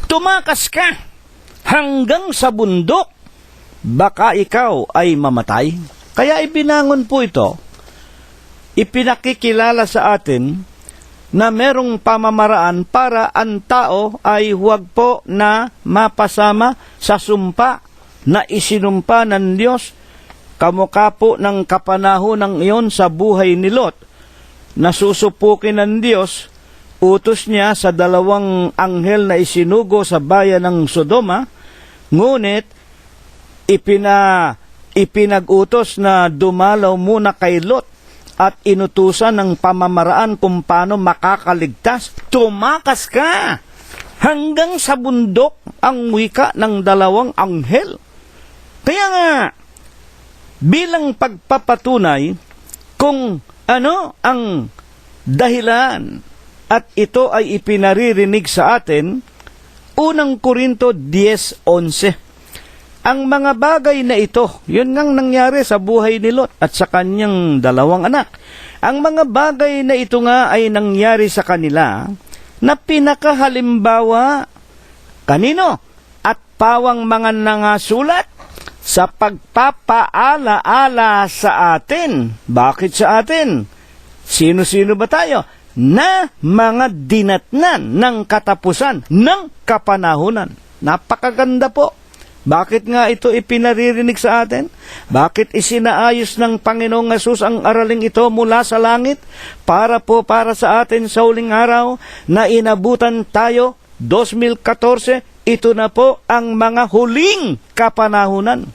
tumakas ka hanggang sa bundok, baka ikaw ay mamatay. Kaya ibinangon po ito, ipinakikilala sa atin na merong pamamaraan para ang tao ay huwag po na mapasama sa sumpa na isinumpa ng Diyos, kamukha po ng kapanahonang iyon sa buhay ni Lot, na susupukin ng Diyos. Utos niya sa 2 anghel na isinugo sa bayan ng Sodoma, ngunit ipinag-utos na dumalaw muna kay Lot at inutusan ng pamamaraan kung paano makakaligtas. Tumakas ka hanggang sa bundok ang wika ng dalawang anghel. Kaya nga, bilang pagpapatunay kung ano ang dahilan at ito ay ipinaririnig sa atin, unang Korinto 10:11. Ang mga bagay na ito, yun ngang nangyari sa buhay ni Lot at sa kanyang dalawang anak. Ang mga bagay na ito nga ay nangyari sa kanila na pinakahalimbawa kanino? At pawang mga nangasulat sa pagpapaala-ala sa atin. Bakit sa atin? Sino-sino ba tayo? Na mga dinatnan ng katapusan ng kapanahunan. Napakaganda po. Bakit nga ito ipinaririnig sa atin? Bakit isinaayos ng Panginoong Hesus ang araling ito mula sa langit? Para sa atin sa huling araw na inabutan tayo, 2014, ito na po ang mga huling kapanahunan.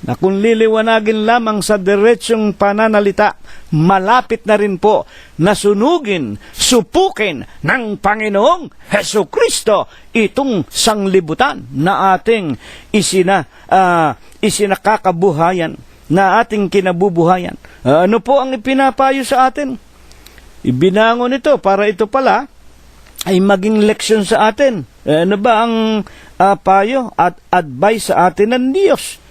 Na kung liliwanagin lamang sa diretsyong pananalita, malapit na rin po na sunugin, supukin ng Panginoong Hesukristo itong sanglibutan na ating isinakakabuhayan, na ating kinabubuhayan. Ano po ang ipinapayo sa atin? Ibinangon ito para ito pala ay maging leksyon sa atin. Ano ba ang payo at advice sa atin ng Diyos?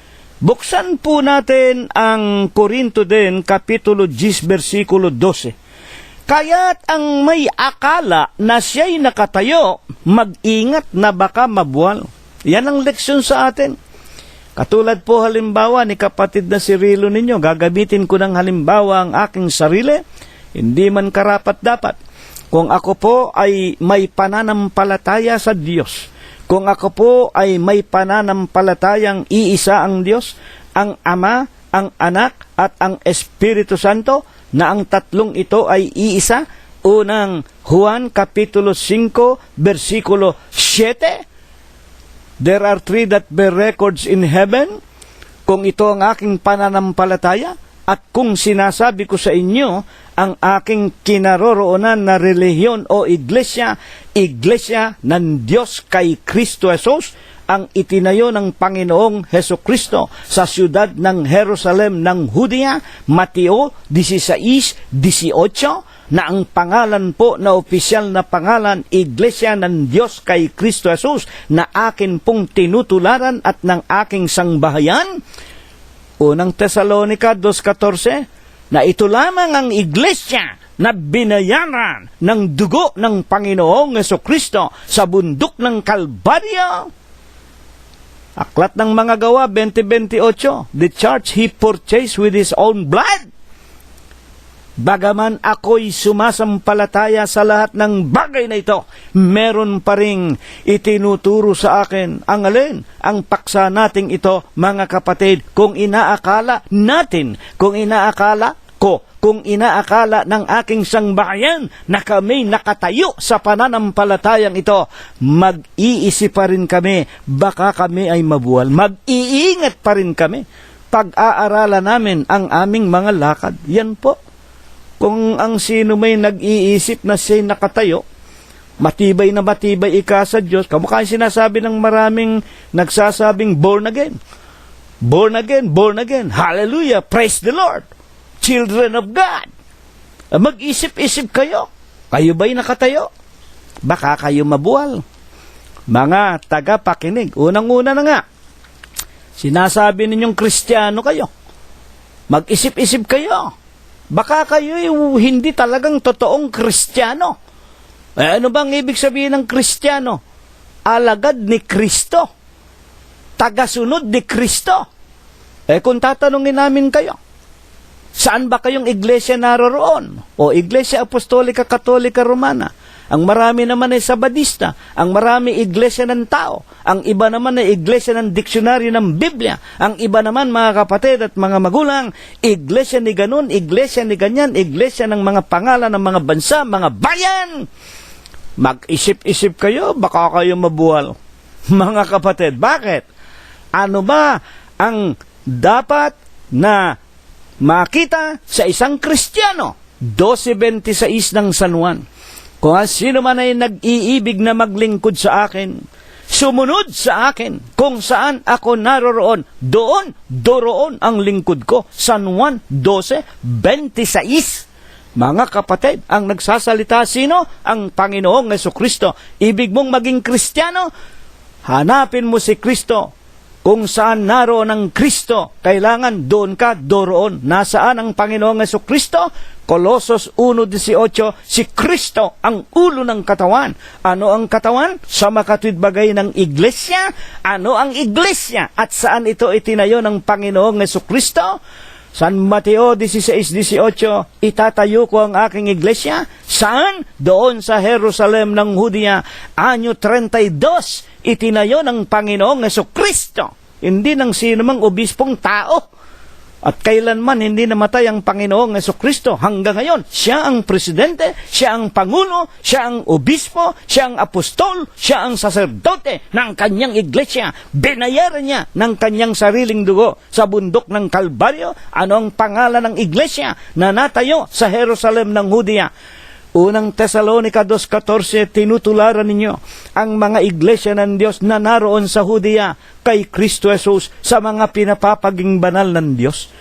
Buksan po natin ang Korinto din, Kapitulo 10, versikulo 12. Kaya't ang may akala na siya'y nakatayo, mag-ingat na baka mabuwal. Yan ang leksyon sa atin. Katulad po halimbawa ni kapatid na si Rilo ninyo, gagamitin ko ng halimbawa ang aking sarili, hindi man karapat-dapat. Kung ako po ay may pananampalataya sa Diyos, kung ako po ay may pananampalatayang iisa ang Diyos, ang Ama, ang Anak, at ang Espiritu Santo, na ang tatlong ito ay iisa, unang Juan Kapitulo 5, versikulo 7, there are three that bear records in heaven. Kung ito ang aking pananampalataya, at kung sinasabi ko sa inyo, ang aking kinaroroonan na relihiyon o iglesia ng Diyos kay Kristo Jesus, ang itinayo ng Panginoong Hesukristo sa siyudad ng Jerusalem ng Judea, Mateo 16:18, na ang pangalan po na opisyal na pangalan, Iglesia ng Diyos kay Kristo Jesus, na akin pong tinutularan at ng aking sangbahayan. Unang Tesalonica 2:14, na ito lamang ang iglesia na binayaran ng dugo ng Panginoong Hesukristo sa bundok ng Kalbaryo. Aklat ng mga Gawa 20:28, the church he purchased with his own blood. Bagaman ako'y sumasampalataya sa lahat ng bagay na ito, meron pa ring itinuturo sa akin ang alin, ang paksa nating ito, mga kapatid, kung inaakala natin, kung inaakala ko, kung inaakala ng aking sangbahayan na kami nakatayo sa pananampalatayang ito, mag-iisip pa rin kami, baka kami ay mabuwal. Mag-iingat pa rin kami. Pag-aaralan namin ang aming mga lakad. Yan po. Kung ang sino may nag-iisip na siya'y nakatayo, matibay na matibay ika sa Diyos, kamukha yung sinasabi ng maraming nagsasabing born again. Born again, born again. Hallelujah, praise the Lord. Children of God. Mag-isip-isip kayo. Kayo ba'y nakatayo? Baka kayo mabuwal. Mga tagapakinig, unang-una na nga, sinasabi ninyong Kristiyano kayo. Mag-isip-isip kayo. Baka kayo hindi talagang totoong Kristiyano. Ano bang ibig sabihin ng Kristiyano? Alagad ni Kristo. Tagasunod ni Kristo. Kung tatanungin namin kayo, saan ba kayong iglesia naroroon? O Iglesia Apostolika Katolika Romana? Ang marami naman ay Sabadista, ang marami iglesia ng tao, ang iba naman ay iglesia ng diksyonaryo ng Biblia, ang iba naman, mga kapatid at mga magulang, iglesia ni ganun, iglesia ni ganyan, iglesia ng mga pangalan ng mga bansa, mga bayan. Mag-isip-isip kayo, baka kayo mabuwal. Mga kapatid, bakit? Ano ba ang dapat na makita sa isang Kristiyano? 12:26 ng San Juan. Kung sino man ay nag-iibig na maglingkod sa akin, sumunod sa akin, kung saan ako naroroon, doroon ang lingkod ko. San Juan 12:26. Mga kapatid, ang nagsasalita sino? Ang Panginoong Jesucristo. Ibig mong maging Kristiyano? Hanapin mo si Kristo. Kung saan naroon ang Kristo, kailangan doon ka, doroon. Nasaan ang Panginoong Jesucristo? Colosos 1:18, si Kristo ang ulo ng katawan. Ano ang katawan? Sa makatwid bagay ng iglesia. Ano ang iglesia? At saan ito itinayo ng Panginoong Jesucristo? San Mateo 16:18, itatayo ko ang aking iglesia. Saan? Doon sa Jerusalem ng Judea. Anyo 32, itinayo ng Panginoong Jesucristo. Hindi ng sinumang obispong tao. At kailanman hindi namatay ang Panginoong Jesucristo. Hanggang ngayon, siya ang presidente, siya ang pangulo, siya ang obispo, siya ang apostol, siya ang saserdote ng kanyang iglesia. Binayaran niya ng kanyang sariling dugo sa bundok ng Kalbaryo. Ano ang pangalan ng iglesia na natayo sa Jerusalem ng Judea? Unang Tesalonica 2:14, tinutularan ninyo ang mga iglesia ng Diyos na naroon sa Judea kay Kristo Jesus sa mga pinapapaging banal ng Diyos.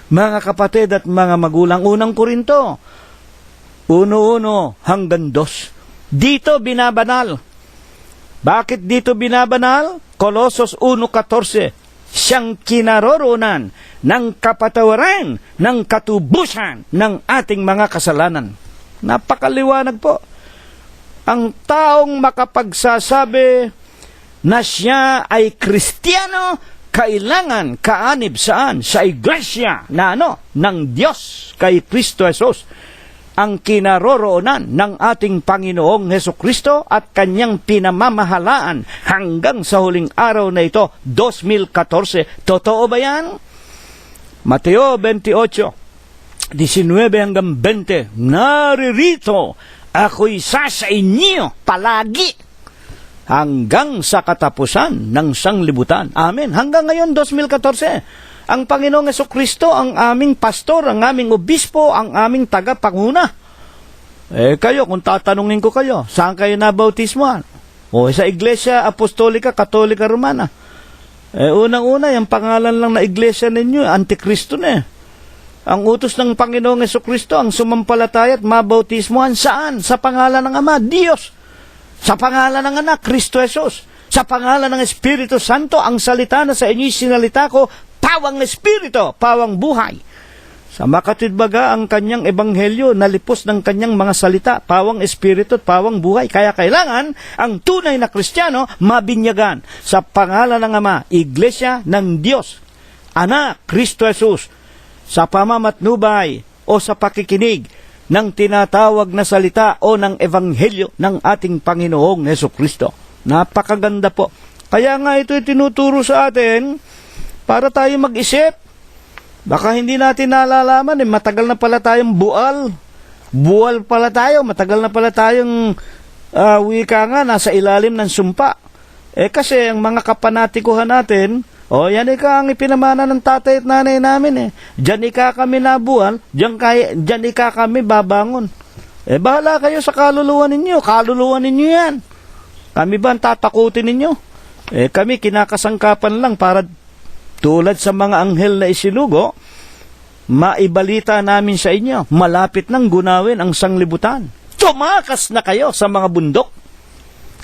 Mga kapatid at mga magulang, unang Korinto 1:1 hanggang 2. Dito binabanal. Bakit dito binabanal? Colosos 1:14, siyang kinaroroonan ng kapatawaran ng katubusan ng ating mga kasalanan. Napakaliwanag po. Ang taong makapagsasabi na siya ay Kristiyano, kailangan kaanib saan? Sa iglesia na ng Diyos kay Kristo Jesus. Ang kinaroroonan ng ating Panginoong Jesucristo at kanyang pinamamahalaan hanggang sa huling araw na ito, 2014. Totoo ba yan? Mateo 28, 19 hanggang 20, naririto ako'y sa inyo palagi hanggang sa katapusan ng sanglibutan. Amen. Hanggang ngayon, 2014, ang Panginoong Jesucristo, ang aming pastor, ang aming obispo, ang aming tagapanguna. Kayo, kung tatanungin ko kayo, saan kayo nabautismohan? Sa Iglesia Apostolika, Katolika, Romana. Unang-una, yung pangalan lang na iglesia ninyo, Antikristo na Ang utos ng Panginoong Jesucristo, ang sumampalataya at mabautismohan saan? Sa pangalan ng Ama, Diyos. Sa pangalan ng Anak, Kristo Jesus. Sa pangalan ng Espiritu Santo, ang salita na sa inyo'y sinalita ko, pawang Espiritu, pawang buhay. Sa makatwid baga, ang kanyang ebanghelyo, nalipos ng kanyang mga salita, pawang Espiritu at pawang buhay. Kaya kailangan, ang tunay na Kristiyano, mabinyagan. Sa pangalan ng Ama, Iglesia ng Diyos. Anak, Kristo Jesus. Sa pamamatnubay o sa pakikinig ng tinatawag na salita o ng ebanghelyo ng ating Panginoong Jesucristo. Napakaganda po. Kaya nga ito tinuturo sa atin para tayo mag-isip. Baka hindi natin nalalaman, matagal na pala tayong bual. Buwal pala tayo, matagal na pala tayong wika nga, nasa ilalim ng sumpa. Kasi ang mga kapanatikuhan natin, yan ang ipinamana ng tatay at nanay namin Diyan kami nabuhal, diyan kami babangon. Bahala kayo sa kaluluwa ninyo yan. Kami ba ang tatakutin ninyo? Kami kinakasangkapan lang para tulad sa mga anghel na isinugo, maibalita namin sa inyo, malapit nang gunawin ang sanglibutan. Tumakas na kayo sa mga bundok.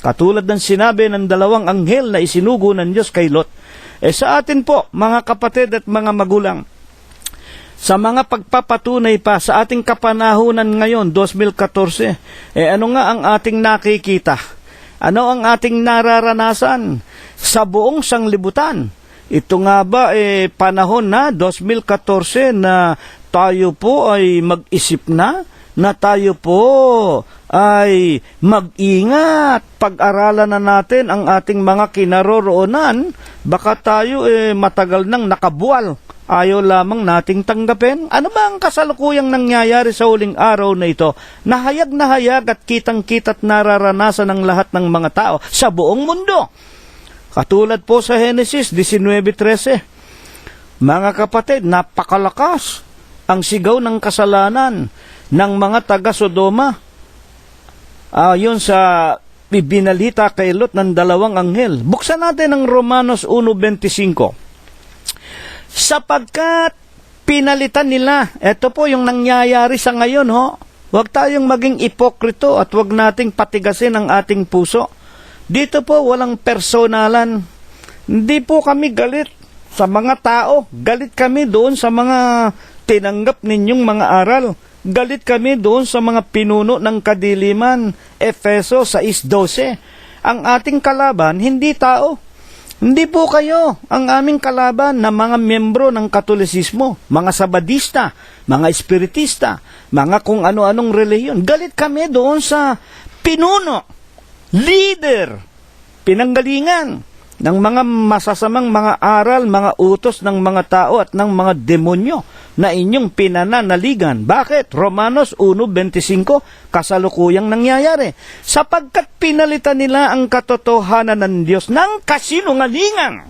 Katulad ng sinabi ng dalawang anghel na isinugo ng Diyos kay Lot. Sa atin po, mga kapatid at mga magulang, sa mga pagpapatunay pa sa ating kapanahunan ngayon, 2014, ano nga ang ating nakikita? Ano ang ating nararanasan sa buong sanglibutan? Ito nga ba panahon na 2014 na tayo po ay mag-isip na tayo po ay mag-ingat, pag-aralan na natin ang ating mga kinaroroonan, baka tayo matagal nang nakabuwal, ayaw lamang nating tanggapin. Ano ba ang kasalukuyang nangyayari sa huling araw na ito? Nahayag at kitang-kita't nararanasan ng lahat ng mga tao sa buong mundo. Katulad po sa Genesis 19:13. Mga kapatid, napakalakas ang sigaw ng kasalanan ng mga taga-Sodoma Yun sa ibinalita kay Lot ng dalawang anghel. Buksan natin ang Romanos 1:25. Sapagkat pinalitan nila, ito po yung nangyayari sa ngayon, ho. Huwag tayong maging ipokrito at huwag nating patigasin ang ating puso. Dito po walang personalan. Hindi po kami galit sa mga tao. Galit kami doon sa mga tinanggap ninyong mga aral. Galit kami doon sa mga pinuno ng kadiliman. Efeso 6:12. Ang ating kalaban, hindi tao. Hindi po kayo ang aming kalaban na mga miyembro ng Katolisismo, mga Sabadista, mga Espiritista, mga kung ano-anong relihiyon. Galit kami doon sa pinuno, leader, pinanggalingan ng mga masasamang mga aral, mga utos ng mga tao at ng mga demonyo na inyong pinananaligan. Bakit? Romanos 1:25, kasalukuyang nangyayari. Sapagkat pinalitan nila ang katotohanan ng Diyos ng kasinungalingan.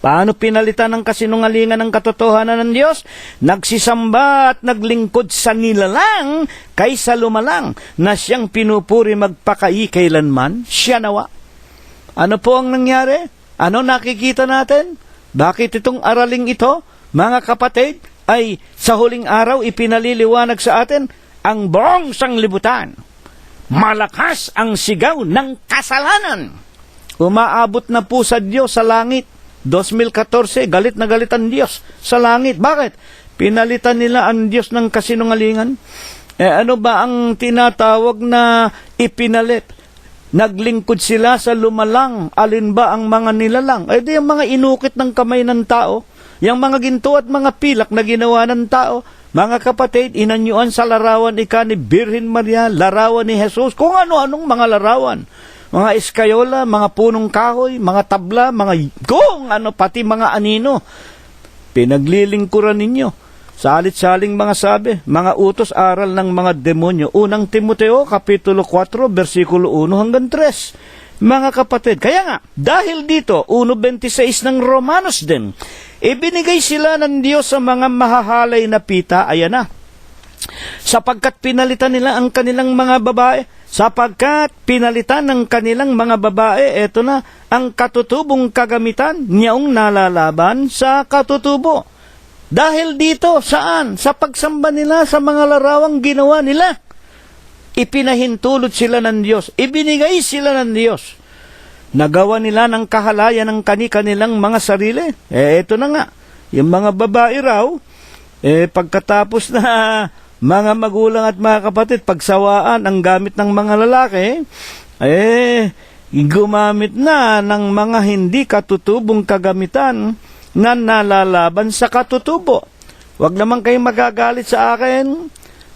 Paano pinalitan ng kasinungalingan ng katotohanan ng Diyos? Nagsisamba at naglingkod sa nilalang kaysa lumalang na siyang pinupuri magpakai kailanman, siya nawa. Ano po ang nangyari? Ano nakikita natin? Bakit itong araling ito, mga kapatid, ay sa huling araw ipinaliliwanag sa atin ang buong sanglibutan? Malakas ang sigaw ng kasalanan. Umaabot na po sa Diyos sa langit. 2014, galit na galit ang Diyos sa langit. Bakit? Pinalitan nila ang Diyos ng kasinungalingan. Ano ba ang tinatawag na ipinalit? Naglingkod sila sa lumalang. Alin ba ang mga nilalang? Di yung mga inukit ng kamay ng tao, yung mga ginto at mga pilak na ginawa ng tao. Mga kapatid, inanyuan sa larawan ni Birhen Maria, larawan ni Jesus, kung ano-anong mga larawan. Mga eskayola, mga punong kahoy, mga tabla, mga kung ano, pati mga anino. Pinaglilingkuran ninyo. Salit-saling mga sabi, mga utos aral ng mga demonyo. Unang Timoteo, Kapitulo 4, versikulo 1 hanggang 3. Mga kapatid, kaya nga, dahil dito, 1:26 ng Romanos din, ibinigay sila ng Diyos sa mga mahahalay na pita, ayan na. Sapagkat pinalitan nila ang kanilang mga babae, sapagkat pinalitan ng kanilang mga babae, eto na, ang katutubong kagamitan niyong nalalaban sa katutubo. Dahil dito, saan? Sa pagsamba nila sa mga larawang ginawa nila. Ipinahintulot sila ng Diyos. Ibinigay sila ng Diyos. Nagawa nila ng kahalayan ng kanilang mga sarili. Ito na nga. Yung mga babae raw, pagkatapos na mga magulang at mga kapatid, pagsawaan ang gamit ng mga lalaki, gumamit na ng mga hindi katutubong kagamitan na nalalaban sa katutubo. Huwag naman kayong magagalit sa akin.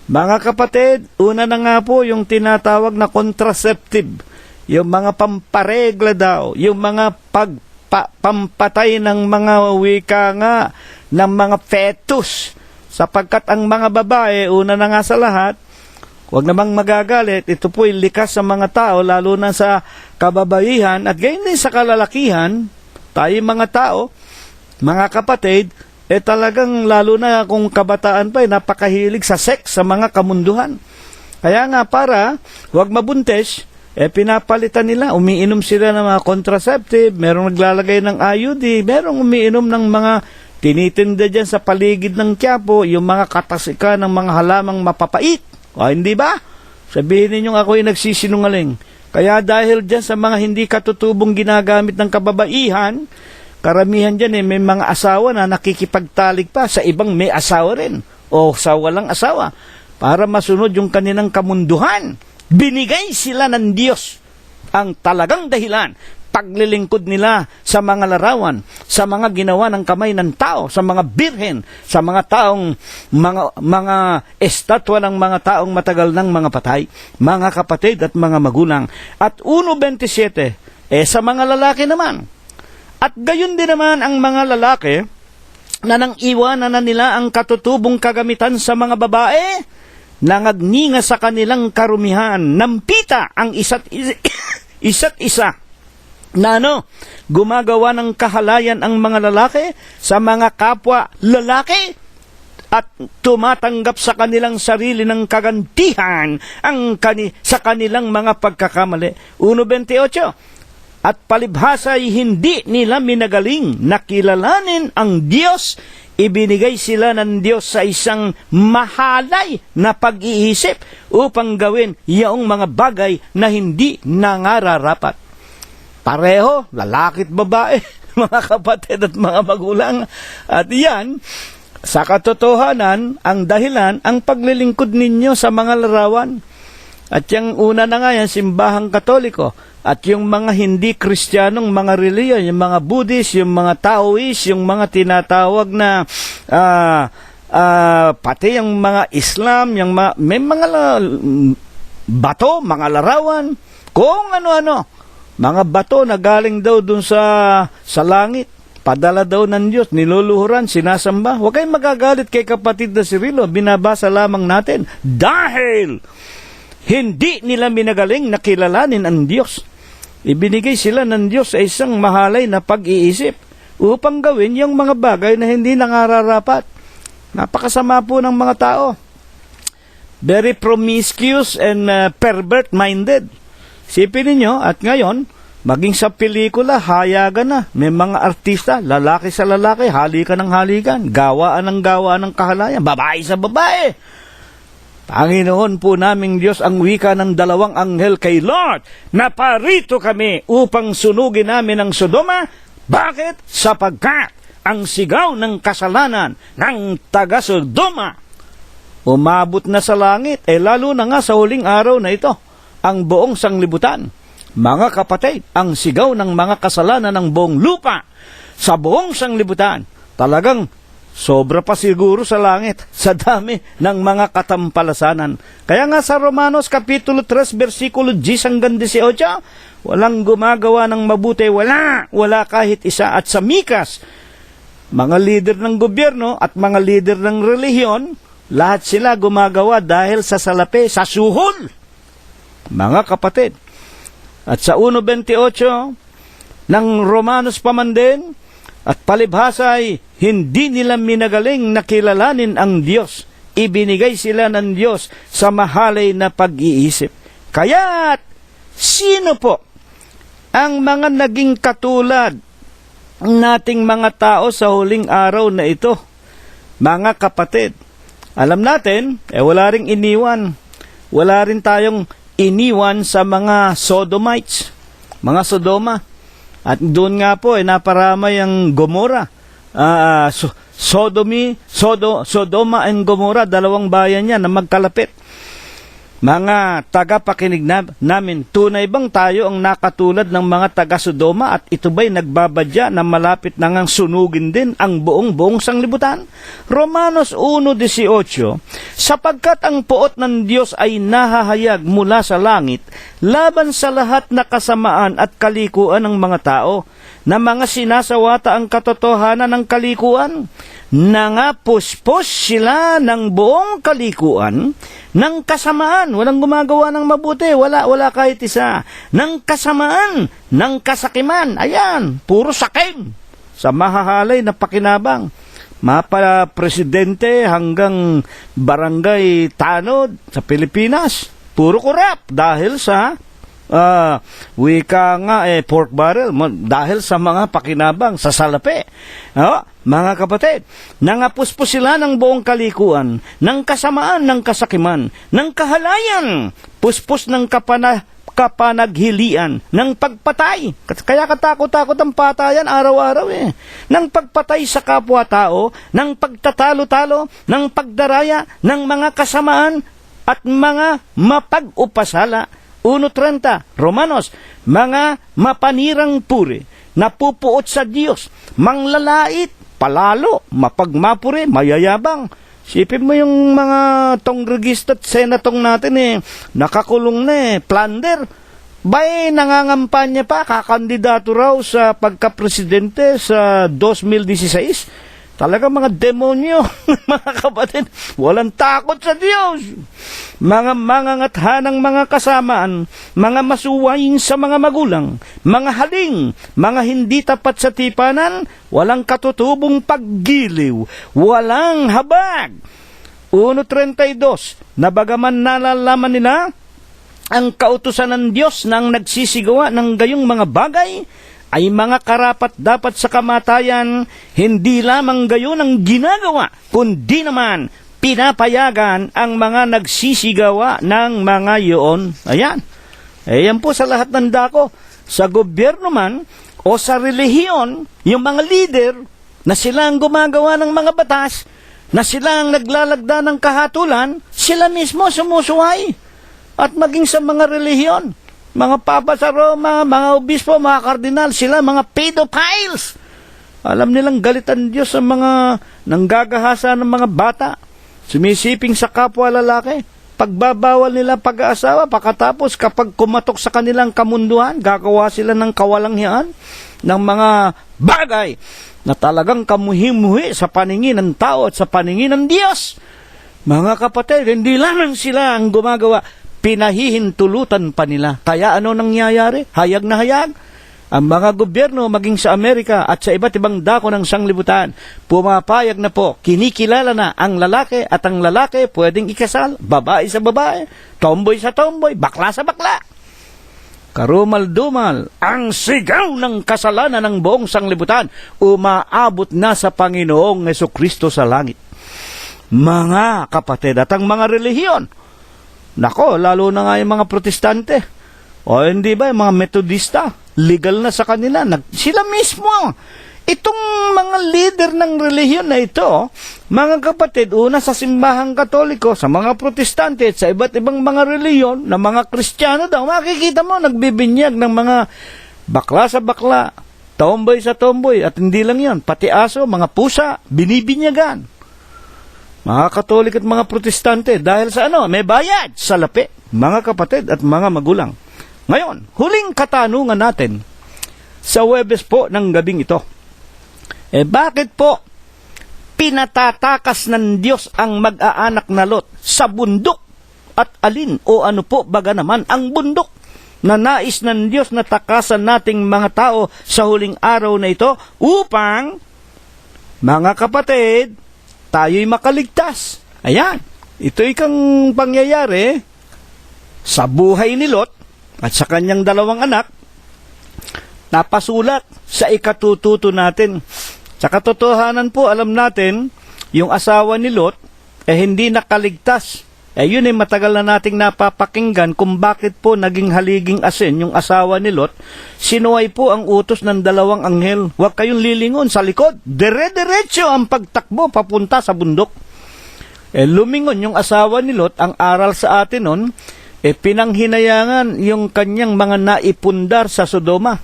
Mga kapatid, una na nga po yung tinatawag na contraceptive. Yung mga pamparegla daw. Yung mga pampatay ng mga wika nga, ng mga fetus. Sapagkat ang mga babae, una na nga sa lahat, huwag namang magagalit, ito po'y likas sa mga tao, lalo na sa kababaihan, at gayon din sa kalalakihan, tayo mga tao, mga kapatid, talagang lalo na kung kabataan pa, napakahilig sa sex, sa mga kamunduhan. Kaya nga para, huwag mabuntis, pinapalitan nila, umiinom sila ng mga contraceptive, merong naglalagay ng IUD, merong umiinom ng mga tinitinda dyan sa paligid ng Quiapo, yung mga katasika ng mga halamang mapapait. O hindi ba? Sabihin ninyong ako'y nagsisinungaling. Kaya dahil dyan sa mga hindi katutubong ginagamit ng kababaihan, karamihan dyan may mga asawa na nakikipagtalik pa sa ibang may asawa rin o sa walang asawa para masunod yung kanilang kamunduhan. Binigay sila ng Diyos ang talagang dahilan, paglilingkod nila sa mga larawan, sa mga ginawa ng kamay ng tao, sa mga birhen, sa mga taong mga estatwa ng mga taong matagal ng mga patay, mga kapatid at mga magulang. At 1:27, sa mga lalaki naman, at gayon din naman ang mga lalaki na nang iwanan na nila ang katutubong kagamitan sa mga babae, nangagninga sa kanilang karumihan, nampita ang isa't isa, na gumagawa ng kahalayan ang mga lalaki sa mga kapwa lalaki. at tumatanggap sa kanilang sarili ng kagantihan sa kanilang mga pagkakamali. 1:28. At palibhasa ay hindi nila minagaling na kilalanin ang Diyos. Ibinigay sila ng Diyos sa isang mahalay na pag-iisip upang gawin yaong mga bagay na hindi nangararapat. Pareho, lalaki at babae, mga kapatid at mga magulang. At yan, sa katotohanan, ang dahilan, ang paglilingkod ninyo sa mga larawan. At yung una na nga yan, simbahang Katoliko. At yung mga hindi Kristiyanong mga reliyon, yung mga Buddhist, yung mga Taoist, yung mga tinatawag na pati yung mga Islam, yung may mga bato, mga larawan, kung ano-ano. Mga bato na galing daw dun sa langit. Padala daw ng Diyos, niluluhuran, sinasamba. Huwag kayong magagalit kay kapatid na si Rilo, binabasa lamang natin. Dahil hindi nila minagaling na kilalanin ang Diyos. Ibinigay sila ng Diyos sa isang mahalay na pag-iisip upang gawin yung mga bagay na hindi nangararapat. Napakasama po ng mga tao. Very promiscuous and pervert-minded. Sipin ninyo, at ngayon, maging sa pelikula, hayagan na. May mga artista, lalaki sa lalaki, halikan ng halikan, gawaan ng kahalayan, babae sa babae. Panginoon po naming Diyos, ang wika ng dalawang anghel kay Lord, naparito kami upang sunugin namin ang Sodoma. Bakit? Sapagkat ang sigaw ng kasalanan ng taga-Sodoma umabot na sa langit, lalo na nga sa huling araw na ito, ang buong sanglibutan. Mga kapatid, ang sigaw ng mga kasalanan ng buong lupa sa buong sanglibutan, talagang sobra pa siguro sa langit sa dami ng mga katampalasanan. Kaya nga sa Romanos Kapitulo 3, versikulo 10 hanggang 18, walang gumagawa ng mabuti, wala kahit isa. At sa Mikas, mga lider ng gobyerno at mga lider ng relihiyon, lahat sila gumagawa dahil sa salapi, sa suhol. Mga kapatid, at sa 1:28 ng Romanos pa man din, at palibhasa ay hindi nila minagaling na kilalanin ang Diyos. Ibinigay sila ng Diyos sa mahalay na pag-iisip. Kaya, sino po ang mga naging katulad nating mga tao sa huling araw na ito? Mga kapatid, alam natin, wala ring iniwan. Wala rin tayong iniwan sa mga Sodomites, mga Sodoma. At doon nga po, naparamay ang Gomora. Sodoma and Gomora, dalawang bayan yan na magkalapit. Mga tagapakinig namin, tunay bang tayo ang nakatulad ng mga taga-Sodoma at ito ba'y nagbabadya na malapit na ngang sunugin din ang buong sanglibutan? Romanos 1:18, sapagkat ang puot ng Diyos ay nahahayag mula sa langit laban sa lahat na kasamaan at kalikuan ng mga tao, na mga sinasawata ang katotohanan ng kalikuan. Nangapuspos sila ng buong kalikuan ng kasamaan. Walang gumagawa ng mabuti, wala kahit isa. Ng kasamaan, ng kasakiman. Ayan, puro sakim sa mahahalay na pakinabang. Mapa presidente hanggang barangay tanod sa Pilipinas, puro korap dahil sa wika nga pork barrel, dahil sa mga pakinabang sa salapi. Mga kapatid, nangapuspos sila ng buong kalikuan, ng kasamaan, ng kasakiman, ng kahalayan, puspos ng kapanaghilian, ng pagpatay. Kaya katakot-takot ang patayan araw-araw ng pagpatay sa kapwa-tao, ng pagtatalo-talo, ng pagdaraya, ng mga kasamaan at mga mapag-upasala. 1:30, Romanos, mga mapanirang puri, napupuot sa Diyos, manglalait, palalo, mapagmapuri, mayayabang. Sipin mo yung mga tonggregista at senatong natin nakakulong na plunder. Bay, nangangampanya pa, kakandidato raw sa pagka-presidente sa 2016. Talaga mga demonyo, mga kapatid, walang takot sa Diyos. Mga mangangathanang mga kasamaan, mga masuwayin sa mga magulang, mga haling, mga hindi tapat sa tipanan, walang katutubong paggiliw, walang habag. 1:32, na bagaman nalalaman nila ang kautusan ng Diyos na ang nagsisigawa ng gayong mga bagay, ay mga karapat dapat sa kamatayan, hindi lamang gayon ang ginagawa, kundi naman pinapayagan ang mga nagsisigawa ng mga iyon. Ayan. Ayan po sa lahat ng dako. Sa gobyerno man o sa relihiyon, yung mga leader na sila ang gumagawa ng mga batas, na sila ang naglalagda ng kahatulan, sila mismo sumusuway. At maging sa mga relihiyon, mga papa sa Roma, mga obispo, mga kardinal, sila mga pedophiles. Alam nilang galit ang Diyos sa mga nanggagahasa ng mga bata, sumisiping sa kapwa lalaki, pagbabawal nila pag-aasawa, pagkatapos kapag kumatok sa kanilang kamunduhan, gagawa sila ng kawalanghyan ng mga bagay na talagang kamuhi-muhi sa paningin ng tao at sa paningin ng Diyos. Mga kapatid, hindi lamang sila ang gumagawa, pinahihintulutan pa nila. Kaya ano nangyayari? Hayag na hayag. Ang mga gobyerno maging sa Amerika at sa iba't ibang dako ng sanglibutan, pumapayag na po, kinikilala na ang lalaki at ang lalaki pwedeng ikasal, babae sa babae, tomboy sa tomboy, bakla sa bakla. Karumal-dumal, ang sigaw ng kasalanan ng buong sanglibutan, umaabot na sa Panginoong Jesucristo sa langit. Mga kapatid at ang mga relihiyon, nako, lalo na nga yung mga protestante. O hindi ba, yung mga metodista, legal na sa kanila. Sila mismo, itong mga leader ng relihiyon na ito, mga kapatid, una sa simbahang katoliko, sa mga protestante, at sa iba't ibang mga relihiyon, na mga kristyano daw, makikita mo, nagbibinyag ng mga bakla sa bakla, tomboy sa tomboy, at hindi lang yan, pati aso, mga pusa, binibinyagan. Mga Katolik at mga Protestante, dahil sa ano? May bayad sa lapi, mga kapatid at mga magulang. Ngayon, huling katanungan natin sa Huwebes po ng gabing ito. Bakit po pinatatakas ng Diyos ang mag-aanak na Lot sa bundok? At alin o ano po baga naman ang bundok na nais ng Diyos na takasan nating mga tao sa huling araw na ito upang, mga kapatid, tayo'y makaligtas. Ayan, ito ikang pangyayari sa buhay ni Lot at sa kanyang dalawang anak, napasulat sa ikatututo natin. Sa katotohanan po, alam natin, yung asawa ni Lot hindi nakaligtas. Yun ay matagal na nating napapakinggan kung bakit po naging haliging asin yung asawa ni Lot. Sinuway po ang utos ng dalawang anghel. Huwag kayong lilingon sa likod. Dire-diretso ang pagtakbo papunta sa bundok. Lumingon yung asawa ni Lot. Ang aral sa atin nun, pinanghinayangan yung kanyang mga naipundar sa Sodoma.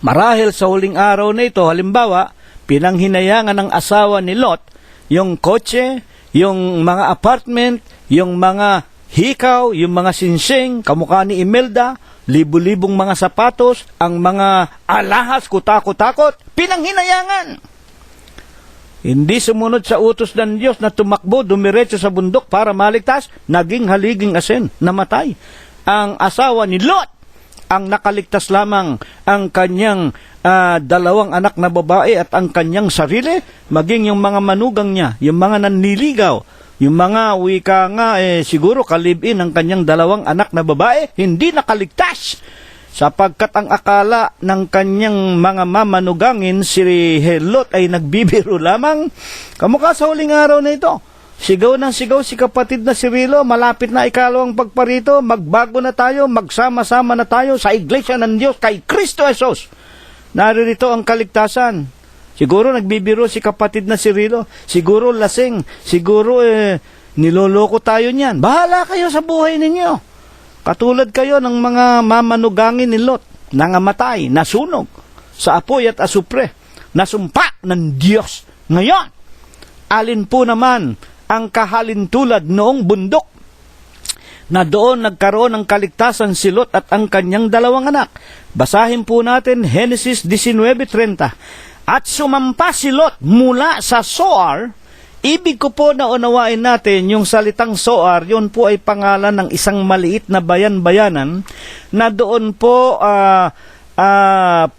Marahil sa huling araw na ito, halimbawa, pinanghinayangan ng asawa ni Lot yung kotse, yung mga apartment, yung mga hikaw, yung mga sinsing, kamukha ni Imelda, libu-libong mga sapatos, ang mga alahas, kutakot-takot, pinanghinayangan. Hindi sumunod sa utos ng Diyos na tumakbo, dumiretso sa bundok para maligtas, naging haliging asin, namatay. Ang asawa ni Lot, ang nakaligtas lamang ang kanyang dalawang anak na babae at ang kanyang sarili, maging yung mga manugang niya, yung mga nanliligaw, yung mga wika nga, siguro kalibin ang kanyang dalawang anak na babae, hindi nakaligtas. Sapagkat ang akala ng kanyang mga mamanugangin, si Lot ay nagbibiro lamang. Kamukha sa huling araw na ito, sigaw ng sigaw si kapatid na si Rilo, malapit na ikalawang pagparito, magbago na tayo, magsama-sama na tayo sa iglesia ng Diyos kay Kristo Jesus. Naririto ang kaligtasan. Siguro nagbibiro si kapatid na si Rilo, siguro lasing, siguro niloloko tayo niyan. Bahala kayo sa buhay ninyo. Katulad kayo ng mga mamanugangin ni Lot, nangamatay, nasunog sa apoy at asupre, nasumpa ng Diyos. Ngayon, alin po naman ang kahalintulad noong bundok na doon nagkaroon ng kaligtasan si Lot at ang kanyang dalawang anak? Basahin po natin Genesis 19:30. at sumampa si Lot mula sa Zoar. Ibig ko po na unawain natin yung salitang Zoar, yun po ay pangalan ng isang maliit na bayan-bayanan na doon po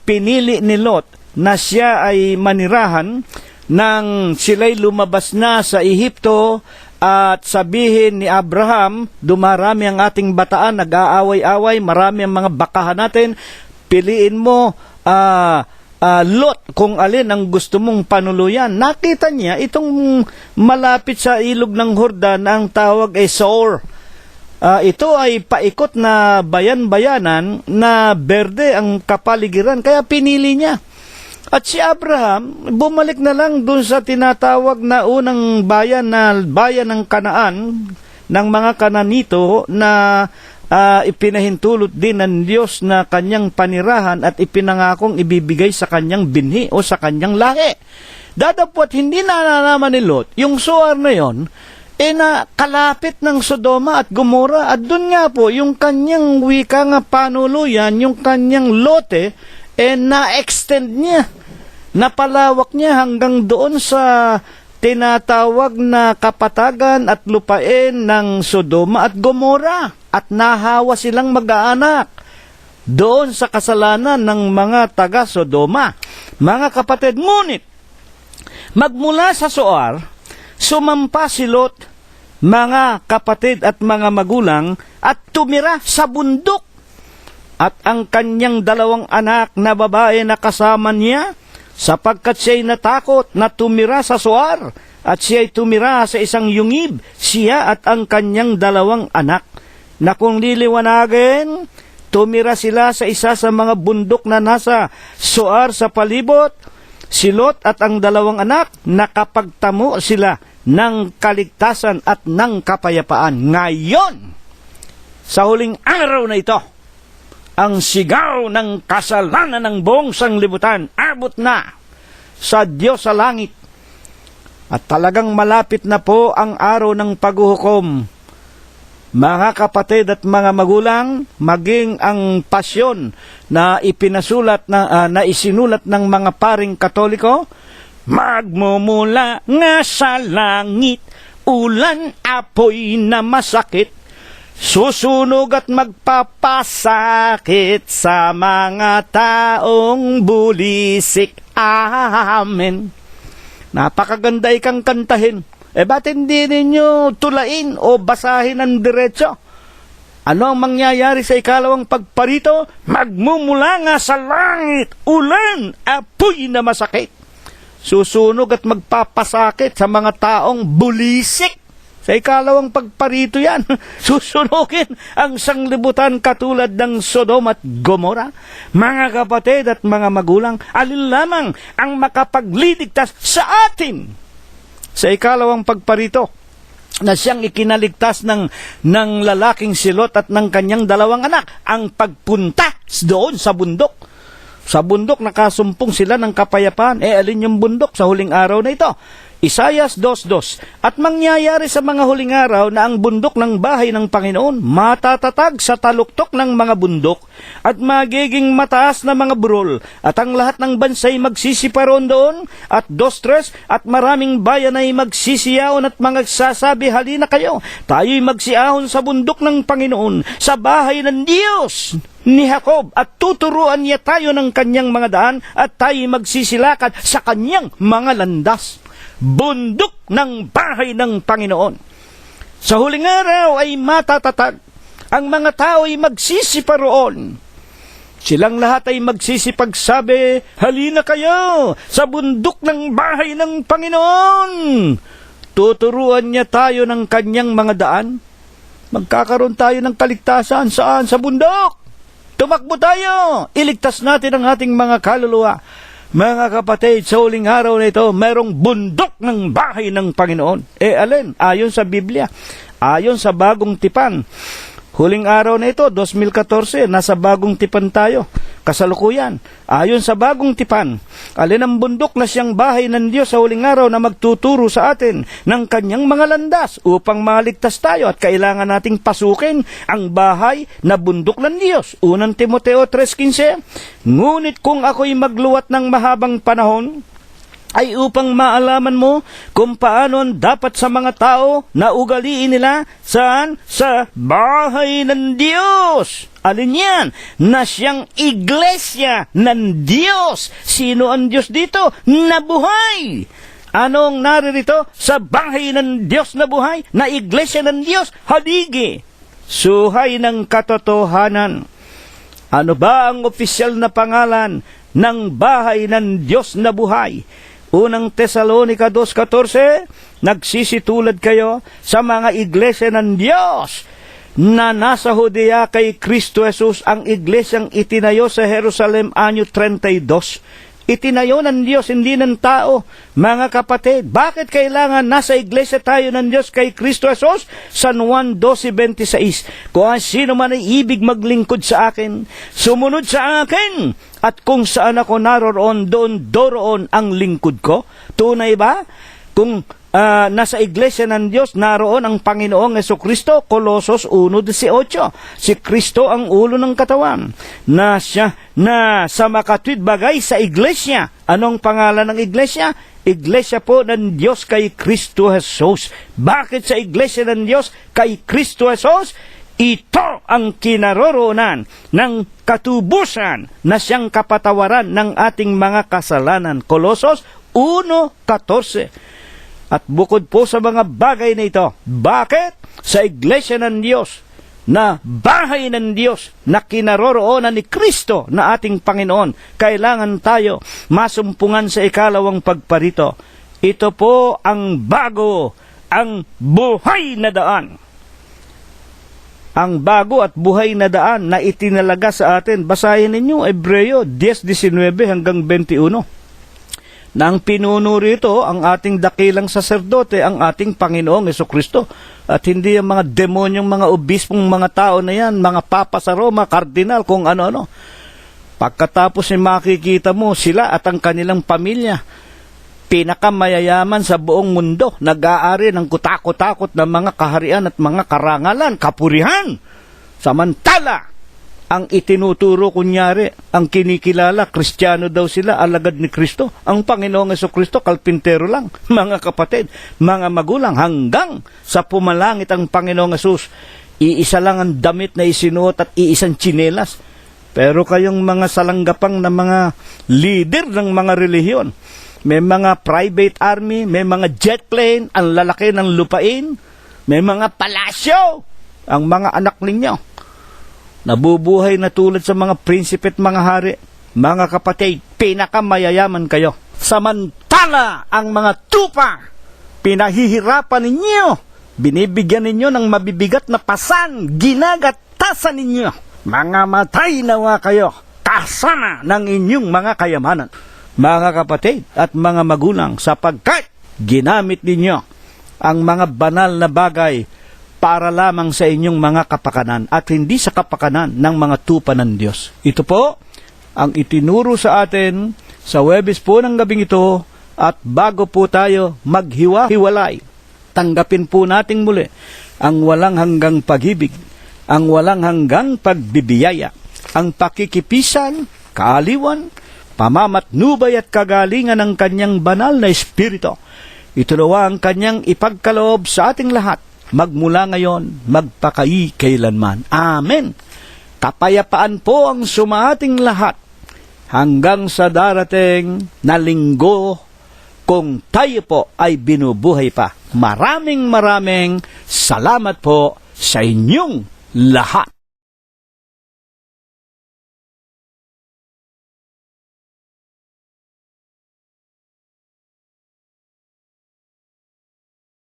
pinili ni Lot na siya ay manirahan nang sila'y lumabas na sa Ehipto at sabihin ni Abraham, dumarami ang ating bataan, nag-aaway-away, marami ang mga bakahan natin, piliin mo Lot kung alin ang gusto mong panuluyan. Nakita niya itong malapit sa ilog ng Jordan, ang tawag ay Zoar. Ito ay paikot na bayan-bayanan na berde ang kapaligiran, kaya pinili niya. At si Abraham, bumalik na lang dun sa tinatawag na unang bayan ng Kanaan, ng mga Kananito na ipinahintulot din ng Diyos na kanyang panirahan at ipinangakong ibibigay sa kanyang binhi o sa kanyang lahi. Dadapot hindi na nalaman ni Lot, yung Zoar na yon, na kalapit ng Sodoma at Gomora, at doon nga po yung kanyang wika nga panuluyan, yung kanyang lote, na-extend niya, napalawak niya hanggang doon sa tinatawag na kapatagan at lupain ng Sodoma at Gomora, at nahawa silang mag-aanak doon sa kasalanan ng mga taga Sodoma. Mga kapatid, ngunit magmula sa Zoar, sumampa si Lot, mga kapatid at mga magulang, at tumira sa bundok. At ang kanyang 2 anak na babae na kasama niya, sapagkat siya'y natakot na tumira sa Zoar, at siya'y tumira sa isang yungib, siya at ang kanyang 2 anak, na kung liliwanagin, tumira sila sa isa sa mga bundok na nasa Zoar sa palibot. Si Lot at ang 2 anak, nakapagtamo sila ng kaligtasan at ng kapayapaan. Ngayon, sa huling araw na ito, ang sigaw ng kasalanan ng buong sanglibutan abot na sa Diyos sa langit. At talagang malapit na po ang araw ng paghuhukom. Mga kapatid at mga magulang, maging ang pasyon na ipinasulat na isinulat ng mga paring Katoliko, magmumula nga sa langit, ulan apoy na masakit, susunog at magpapasakit sa mga taong bulisik. Amen. Napakaganda ikang kantahin. Ba't hindi ninyo tulain o basahin ng diretso? Ano ang mangyayari sa ikalawang pagparito? Magmumula nga sa langit, ulan, apoy na masakit, susunog at magpapasakit sa mga taong bulisik. Sa ikalawang pagparito yan, susunugin ang sanglibutan katulad ng Sodom at Gomora. Mga kapatid at mga magulang, alin lamang ang makapagliligtas sa atin sa ikalawang pagparito, na siyang ikinaligtas ng lalaking si Lot at ng kanyang 2 anak, ang pagpunta doon sa bundok. Sa bundok nakasumpong sila ng kapayapaan. Alin yung bundok sa huling araw na ito? Isaias 2:2. At mangyayari sa mga huling araw na ang bundok ng bahay ng Panginoon matatatag sa taluktok ng mga bundok at magiging mataas na mga burol, at ang lahat ng bansay magsisiparon doon, at 2-3, at maraming bayan ay magsisiyaon at magsasabi, halina kayo, tayo'y magsiahon sa bundok ng Panginoon, sa bahay ng Diyos ni Jacob, at tuturuan niya tayo ng kanyang mga daan, at tayo'y magsisilakad sa kanyang mga landas. Bundok ng bahay ng Panginoon. Sa huling araw ay matatatag. Ang mga tao ay magsisiparoon. Silang lahat ay magsisipagsabi, halina kayo sa bundok ng bahay ng Panginoon. Tuturuan niya tayo ng kanyang mga daan. Magkakaroon tayo ng kaligtasan. Saan? Sa bundok. Tumakbo tayo. Iligtas natin ang ating mga kaluluwa. Mga kapatid, sa huling araw na ito, mayroong bundok ng bahay ng Panginoon. Alin? Ayon sa Biblia, ayon sa Bagong Tipan, huling araw na ito, 2014, nasa Bagong Tipan tayo. kasalukuyan. Ayon sa bagong tipan, alin ang bundok na siyang bahay ng Diyos sa huling araw na magtuturo sa atin ng kanyang mga landas upang maligtas tayo at kailangan nating pasukin ang bahay na bundok ng Diyos. Unang Timoteo 3:15, ngunit kung ako'y magluwat ng mahabang panahon, ay upang maalaman mo kung paano dapat sa mga tao na ugaliin nila saan? Sa bahay ng Diyos. Alin yan? Na siyang iglesia ng Diyos. Sino ang Diyos dito? Na buhay. Anong naririto? Sa bahay ng Diyos na buhay? Na iglesia ng Diyos? Haligi. Suhay ng katotohanan. Ano ba ang opisyal na pangalan ng bahay ng Diyos na buhay? Unang Tesalonica 2:14, nagsisitulad kayo sa mga iglesia ng Diyos na nasa Judea kay Kristo Jesus, ang iglesyang itinayo sa Jerusalem anyo 32. Itinayo ng Diyos, hindi ng tao. Mga kapatid, bakit kailangan nasa iglesia tayo ng Diyos kay Kristo Jesus? San Juan 12:26, kung sino man ay ibig maglingkod sa akin, sumunod sa akin, at kung saan ako naroon, doon ang lingkod ko. Tunay ba? Kung nasa iglesia ng Diyos, naroon ang Panginoong Jesucristo. Colosos 1:18. Si Kristo ang ulo ng katawan. Na sa makatwid bagay sa iglesia. Anong pangalan ng iglesia? Iglesia po ng Diyos kay Kristo Jesus. Bakit sa iglesia ng Diyos kay Kristo Jesus? Ito ang kinaroroonan ng katubusan na siyang kapatawaran ng ating mga kasalanan. Colosos 1:14. At bukod po sa mga bagay na ito, bakit sa iglesia ng Diyos, na bahay ng Diyos, na kinaroroonan ni Kristo na ating Panginoon, kailangan tayo masumpungan sa ikalawang pagparito? Ito po ang bago, ang buhay na daan. Ang bago at buhay na daan na itinalaga sa atin. Basahin ninyo, Hebreo 10:19 hanggang 21. Nang pinuno rito ang ating dakilang saserdote, ang ating Panginoong Jesucristo, at hindi ang mga demonyong mga obispong mga tao na yan, mga papa sa Roma, kardinal, kung ano-ano. Pagkatapos ay makikita mo sila at ang kanilang pamilya, pinakamayayaman sa buong mundo, nag-aari ng kutakot-takot na mga kaharian at mga karangalan, kapurihan. Samantala, ang itinuturo kunyari, ang kinikilala, Kristiyano daw sila, alagad ni Kristo. Ang Panginoong Jesucristo, kalpintero lang. Mga kapatid, mga magulang, hanggang sa pumalangit ang Panginoong Jesus, iisa lang ang damit na isinuot at iisang tsinelas. Pero kayong mga salanggapang na mga leader ng mga relihiyon, may mga private army, may mga jet plane, ang lalaki ng lupain, may mga palasyo, ang mga anak ninyo. Nabubuhay na tulad sa mga prinsipe at mga hari. Mga kapatid, pinakamayayaman kayo. Samantala, ang mga tupa, pinahihirapan ninyo. Binibigyan ninyo ng mabibigat na pasan, ginagatasan ninyo. Mga matay nawa kayo, kasana ng inyong mga kayamanan. Mga kapatid at mga magulang, sapagkat ginamit ninyo ang mga banal na bagay para lamang sa inyong mga kapakanan at hindi sa kapakanan ng mga tupa ng Diyos. Ito po ang itinuro sa atin sa Huwebes po ng gabing ito, at bago po tayo maghiwa-hiwalay, tanggapin po nating muli ang walang hanggang pag-ibig, ang walang hanggang pagbibiyaya, ang pakikipisan, kaaliwan, pamamatnubay at kagalingan ng kanyang banal na Espiritu. Ito nawa ang kanyang ipagkaloob sa ating lahat, magmula ngayon, magpakailanman. Amen. Kapayapaan po ang sumating lahat hanggang sa darating na linggo, kung tayo po ay binubuhay pa. Maraming salamat po sa inyong lahat.